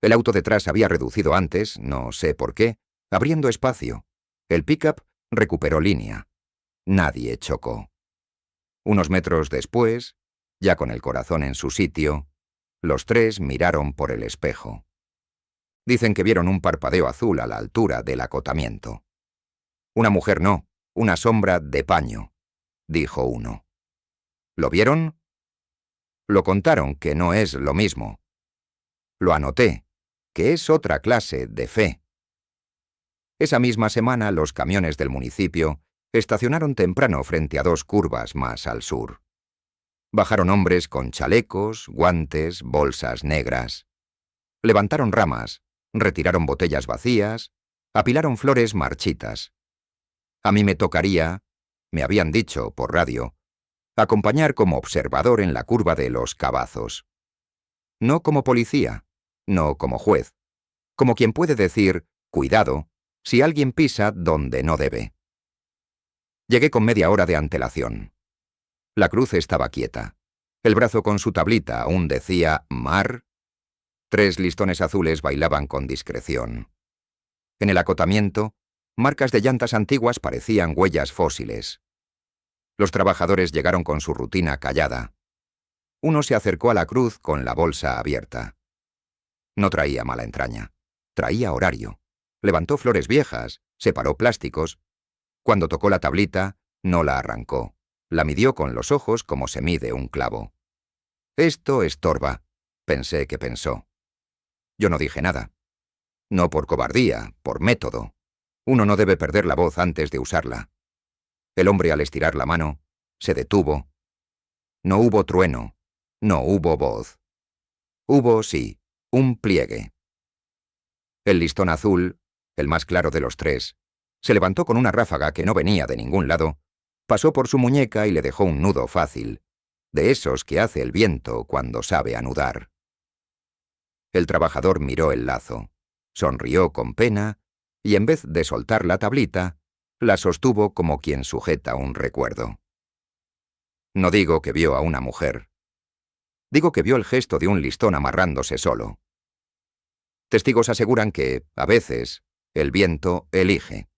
El auto detrás había reducido antes, no sé por qué, abriendo espacio. El pick-up recuperó línea. Nadie chocó. Unos metros después, ya con el corazón en su sitio, los tres miraron por el espejo. Dicen que vieron un parpadeo azul a la altura del acotamiento. Una mujer no, una sombra de paño, dijo uno. ¿Lo vieron? Lo contaron, que no es lo mismo. Lo anoté, que es otra clase de fe. Esa misma semana los camiones del municipio estacionaron temprano frente a 2 curvas más al sur. Bajaron hombres con chalecos, guantes, bolsas negras. Levantaron ramas, retiraron botellas vacías, apilaron flores marchitas. A mí me tocaría, me habían dicho por radio, acompañar como observador en la curva de los Cabazos. No como policía, no como juez, como quien puede decir, cuidado, si alguien pisa donde no debe. Llegué con media hora de antelación. La cruz estaba quieta. El brazo con su tablita aún decía mar. 3 listones azules bailaban con discreción. En el acotamiento, marcas de llantas antiguas parecían huellas fósiles. Los trabajadores llegaron con su rutina callada. Uno se acercó a la cruz con la bolsa abierta. No traía mala entraña. Traía horario. Levantó flores viejas, separó plásticos. Cuando tocó la tablita, no la arrancó. La midió con los ojos como se mide un clavo. Esto estorba, pensé que pensó. Yo no dije nada. No por cobardía, por método. Uno no debe perder la voz antes de usarla. El hombre, al estirar la mano, se detuvo. No hubo trueno, no hubo voz. Hubo, sí, un pliegue. El listón azul, el más claro de los 3, se levantó con una ráfaga que no venía de ningún lado, pasó por su muñeca y le dejó un nudo fácil, de esos que hace el viento cuando sabe anudar. El trabajador miró el lazo, sonrió con pena y en vez de soltar la tablita, la sostuvo como quien sujeta un recuerdo. No digo que vio a una mujer. Digo que vio el gesto de un listón amarrándose solo. Testigos aseguran que, a veces, el viento elige.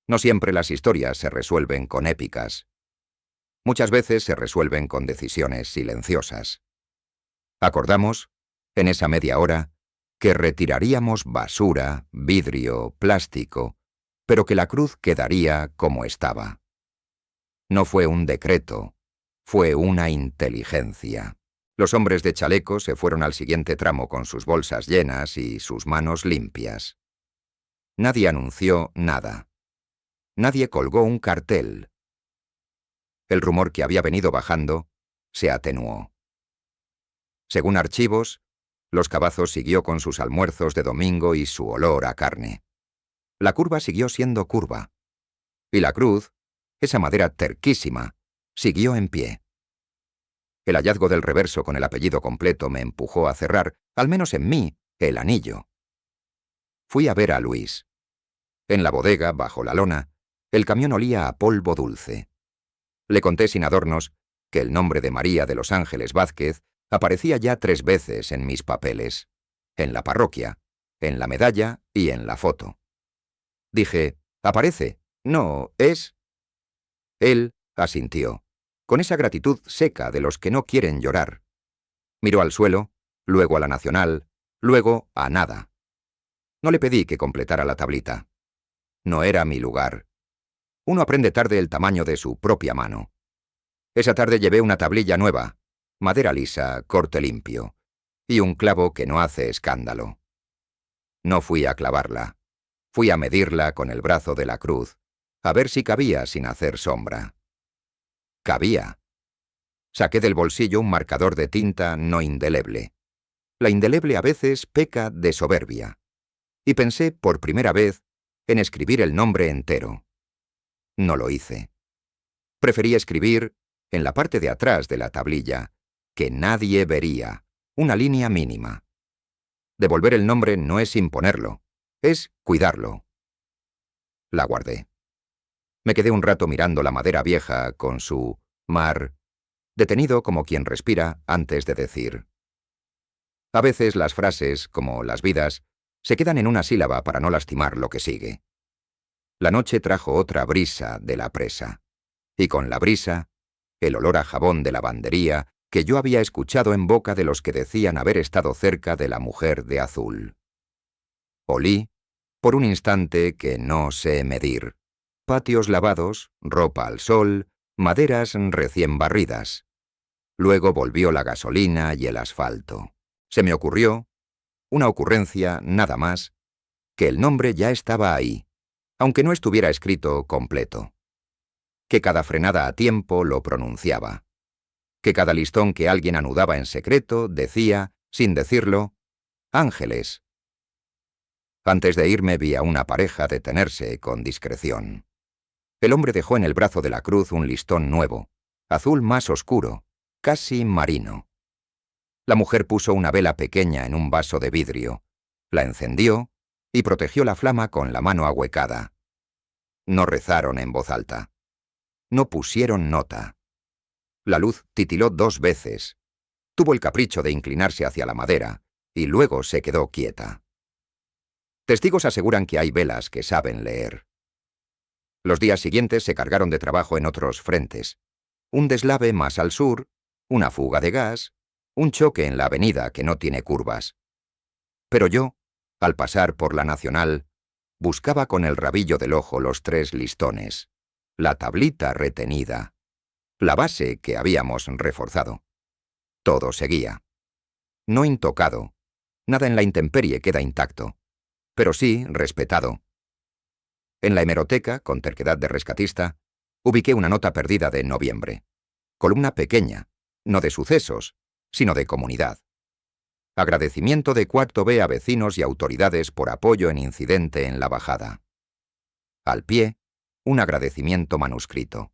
No siempre las historias se resuelven con épicas. Muchas veces se resuelven con decisiones silenciosas. Acordamos, en esa media hora, que retiraríamos basura, vidrio, plástico, pero que la cruz quedaría como estaba. No fue un decreto, fue una inteligencia. Los hombres de chaleco se fueron al siguiente tramo con sus bolsas llenas y sus manos limpias. Nadie anunció nada. Nadie colgó un cartel. El rumor que había venido bajando se atenuó. Según archivos, Los Cabazos siguió con sus almuerzos de domingo y su olor a carne. La curva siguió siendo curva. Y la cruz, esa madera terquísima, siguió en pie. El hallazgo del reverso con el apellido completo me empujó a cerrar, al menos en mí, el anillo. Fui a ver a Luis. En la bodega, bajo la lona, el camión olía a polvo dulce. Le conté sin adornos que el nombre de María de los Ángeles Vázquez aparecía ya 3 veces en mis papeles, en la parroquia, en la medalla y en la foto. Dije, aparece, no, es... Él asintió, con esa gratitud seca de los que no quieren llorar. Miró al suelo, luego a la Nacional, luego a nada. No le pedí que completara la tablita. No era mi lugar. Uno aprende tarde el tamaño de su propia mano. Esa tarde llevé una tablilla nueva, madera lisa, corte limpio, y un clavo que no hace escándalo. No fui a clavarla. Fui a medirla con el brazo de la cruz, a ver si cabía sin hacer sombra. Cabía. Saqué del bolsillo un marcador de tinta no indeleble. La indeleble a veces peca de soberbia. Y pensé por primera vez en escribir el nombre entero. No lo hice. Preferí escribir, en la parte de atrás de la tablilla, que nadie vería, una línea mínima. Devolver el nombre no es imponerlo, es cuidarlo. La guardé. Me quedé un rato mirando la madera vieja con su mar detenido como quien respira antes de decir. A veces las frases, como las vidas, se quedan en una sílaba para no lastimar lo que sigue. La noche trajo otra brisa de la presa, y con la brisa, el olor a jabón de lavandería que yo había escuchado en boca de los que decían haber estado cerca de la mujer de azul. Olí, por un instante que no sé medir, patios lavados, ropa al sol, maderas recién barridas. Luego volvió la gasolina y el asfalto. Se me ocurrió, una ocurrencia nada más, que el nombre ya estaba ahí, aunque no estuviera escrito completo. Que cada frenada a tiempo lo pronunciaba. Que cada listón que alguien anudaba en secreto decía, sin decirlo, Ángeles. Antes de irme vi a una pareja detenerse con discreción. El hombre dejó en el brazo de la cruz un listón nuevo, azul más oscuro, casi marino. La mujer puso una vela pequeña en un vaso de vidrio, la encendió y protegió la flama con la mano ahuecada. No rezaron en voz alta. No pusieron nota. La luz titiló 2 veces. Tuvo el capricho de inclinarse hacia la madera y luego se quedó quieta. Testigos aseguran que hay velas que saben leer. Los días siguientes se cargaron de trabajo en otros frentes. Un deslave más al sur, una fuga de gas, un choque en la avenida que no tiene curvas. Pero yo, al pasar por la Nacional, buscaba con el rabillo del ojo los 3 listones, la tablita retenida, la base que habíamos reforzado. Todo seguía. No intocado, nada en la intemperie queda intacto, pero sí respetado. En la hemeroteca, con terquedad de rescatista, ubiqué una nota perdida de noviembre. Columna pequeña, no de sucesos, sino de comunidad. Agradecimiento de cuarto B a vecinos y autoridades por apoyo en incidente en la bajada. Al pie, un agradecimiento manuscrito.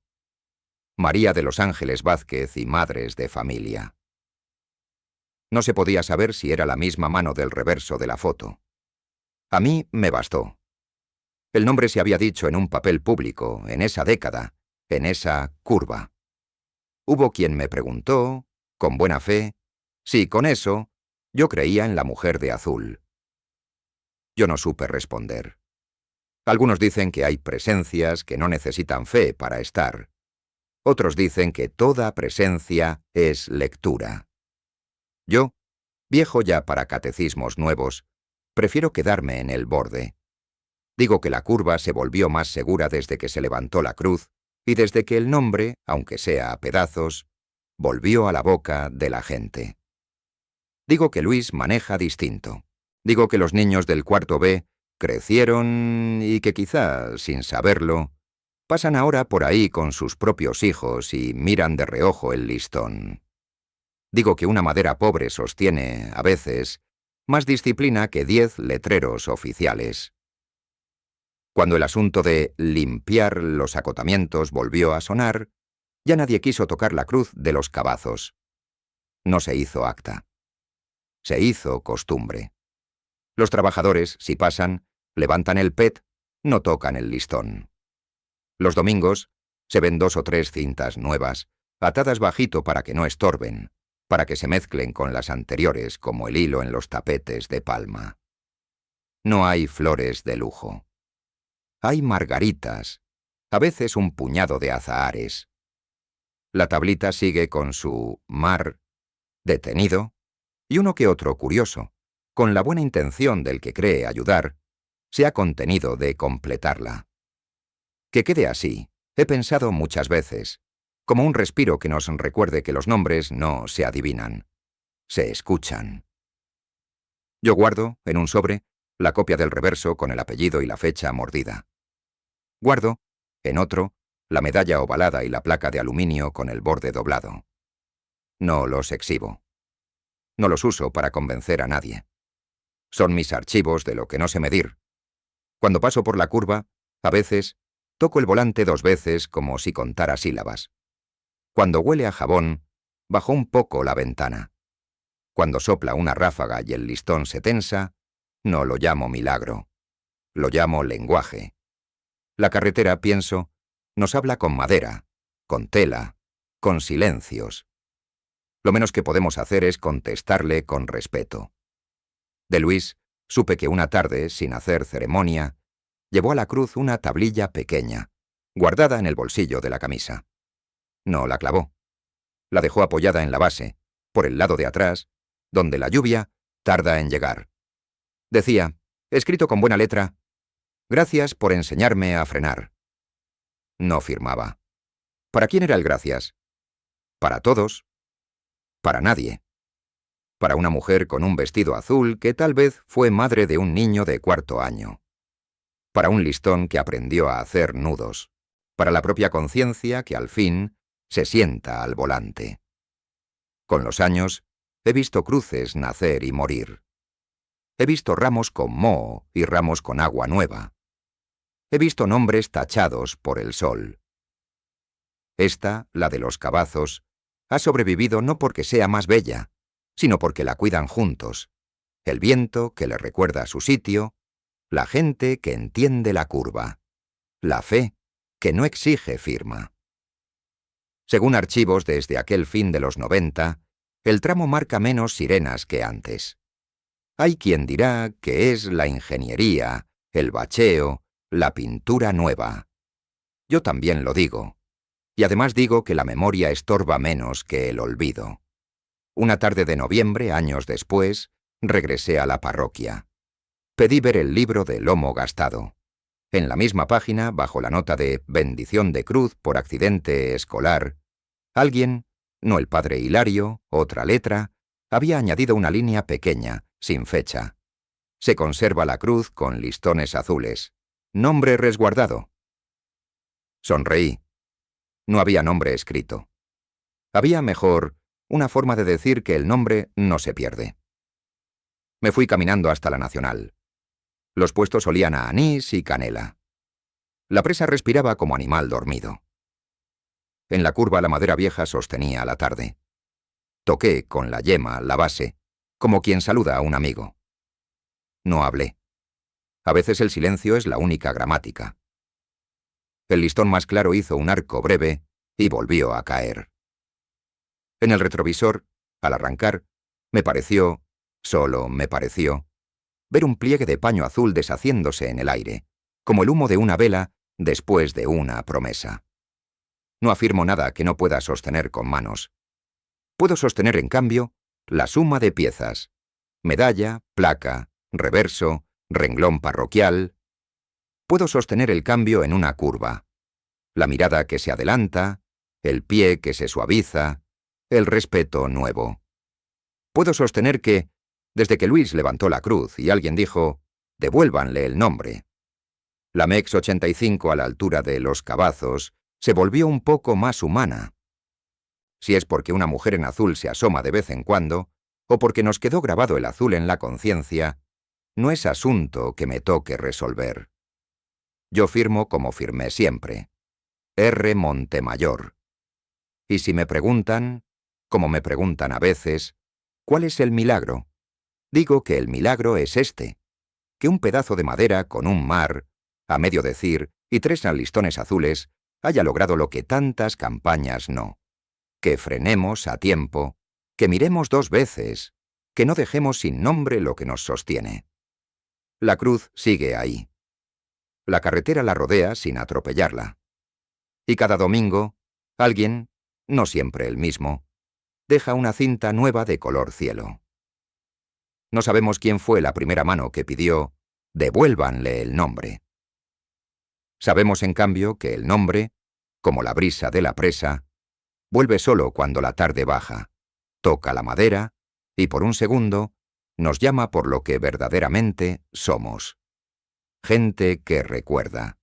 María de los Ángeles Vázquez y madres de familia. No se podía saber si era la misma mano del reverso de la foto. A mí me bastó. El nombre se había dicho en un papel público, en esa década, en esa curva. Hubo quien me preguntó, con buena fe, si con eso yo creía en la mujer de azul. Yo no supe responder. Algunos dicen que hay presencias que no necesitan fe para estar. Otros dicen que toda presencia es lectura. Yo, viejo ya para catecismos nuevos, prefiero quedarme en el borde. Digo que la curva se volvió más segura desde que se levantó la cruz y desde que el nombre, aunque sea a pedazos, volvió a la boca de la gente. Digo que Luis maneja distinto. Digo que los niños del cuarto B crecieron y que quizá, sin saberlo, pasan ahora por ahí con sus propios hijos y miran de reojo el listón. Digo que una madera pobre sostiene, a veces, más disciplina que 10 letreros oficiales. Cuando el asunto de limpiar los acotamientos volvió a sonar, ya nadie quiso tocar la cruz de los cabazos. No se hizo acta. Se hizo costumbre. Los trabajadores, si pasan, levantan el PET, no tocan el listón. Los domingos se ven 2 o 3 cintas nuevas, atadas bajito para que no estorben, para que se mezclen con las anteriores como el hilo en los tapetes de palma. No hay flores de lujo. Hay margaritas, a veces un puñado de azahares. La tablita sigue con su mar detenido y uno que otro curioso, con la buena intención del que cree ayudar, se ha contenido de completarla. Que quede así, he pensado muchas veces, como un respiro que nos recuerde que los nombres no se adivinan, se escuchan. Yo guardo, en un sobre, la copia del reverso con el apellido y la fecha mordida. Guardo, en otro, la medalla ovalada y la placa de aluminio con el borde doblado. No los exhibo. No los uso para convencer a nadie. Son mis archivos de lo que no sé medir. Cuando paso por la curva, a veces, toco el volante 2 veces como si contara sílabas. Cuando huele a jabón, bajo un poco la ventana. Cuando sopla una ráfaga y el listón se tensa, no lo llamo milagro. Lo llamo lenguaje. La carretera, pienso, nos habla con madera, con tela, con silencios, Lo menos que podemos hacer es contestarle con respeto. De Luis supe que una tarde, sin hacer ceremonia, llevó a la cruz una tablilla pequeña, guardada en el bolsillo de la camisa. No la clavó. La dejó apoyada en la base, por el lado de atrás, donde la lluvia tarda en llegar. Decía, escrito con buena letra, «Gracias por enseñarme a frenar». No firmaba. ¿Para quién era el gracias? Para todos. Para nadie. Para una mujer con un vestido azul que tal vez fue madre de un niño de 4º año. Para un listón que aprendió a hacer nudos. Para la propia conciencia que al fin se sienta al volante. Con los años, he visto cruces nacer y morir. He visto ramos con moho y ramos con agua nueva. He visto nombres tachados por el sol. Esta, la de los Cavazos, ha sobrevivido no porque sea más bella, sino porque la cuidan juntos. El viento que le recuerda su sitio, la gente que entiende la curva, la fe que no exige firma. Según archivos desde aquel fin de los 90, el tramo marca menos sirenas que antes. Hay quien dirá que es la ingeniería, el bacheo, la pintura nueva. Yo también lo digo. Y además digo que la memoria estorba menos que el olvido. Una tarde de noviembre, años después, regresé a la parroquia. Pedí ver el libro de Lomo Gastado. En la misma página, bajo la nota de «Bendición de cruz por accidente escolar», alguien, no el padre Hilario, otra letra, había añadido una línea pequeña, sin fecha. Se conserva la cruz con listones azules. Nombre resguardado. Sonreí. No había nombre escrito. Había, mejor, una forma de decir que el nombre no se pierde. Me fui caminando hasta la Nacional. Los puestos olían a anís y canela. La presa respiraba como animal dormido. En la curva la madera vieja sostenía la tarde. Toqué con la yema la base, como quien saluda a un amigo. No hablé. A veces el silencio es la única gramática. El listón más claro hizo un arco breve y volvió a caer. En el retrovisor, al arrancar, me pareció, solo me pareció, ver un pliegue de paño azul deshaciéndose en el aire, como el humo de una vela después de una promesa. No afirmo nada que no pueda sostener con manos. Puedo sostener, en cambio, la suma de piezas: medalla, placa, reverso, renglón parroquial. Puedo sostener el cambio en una curva, la mirada que se adelanta, el pie que se suaviza, el respeto nuevo. Puedo sostener que, desde que Luis levantó la cruz y alguien dijo, «Devuélvanle el nombre», la MEX 85 a la altura de Los Cavazos se volvió un poco más humana. Si es porque una mujer en azul se asoma de vez en cuando, o porque nos quedó grabado el azul en la conciencia, no es asunto que me toque resolver. Yo firmo como firmé siempre. R. Montemayor. Y si me preguntan, como me preguntan a veces, ¿cuál es el milagro? Digo que el milagro es este, que un pedazo de madera con un mar, a medio decir, y 3 listones azules, haya logrado lo que tantas campañas no. Que frenemos a tiempo, que miremos 2 veces, que no dejemos sin nombre lo que nos sostiene. La cruz sigue ahí. La carretera la rodea sin atropellarla. Y cada domingo, alguien, no siempre el mismo, deja una cinta nueva de color cielo. No sabemos quién fue la primera mano que pidió «Devuélvanle el nombre». Sabemos, en cambio, que el nombre, como la brisa de la presa, vuelve solo cuando la tarde baja, toca la madera y por un segundo nos llama por lo que verdaderamente somos. Gente que recuerda.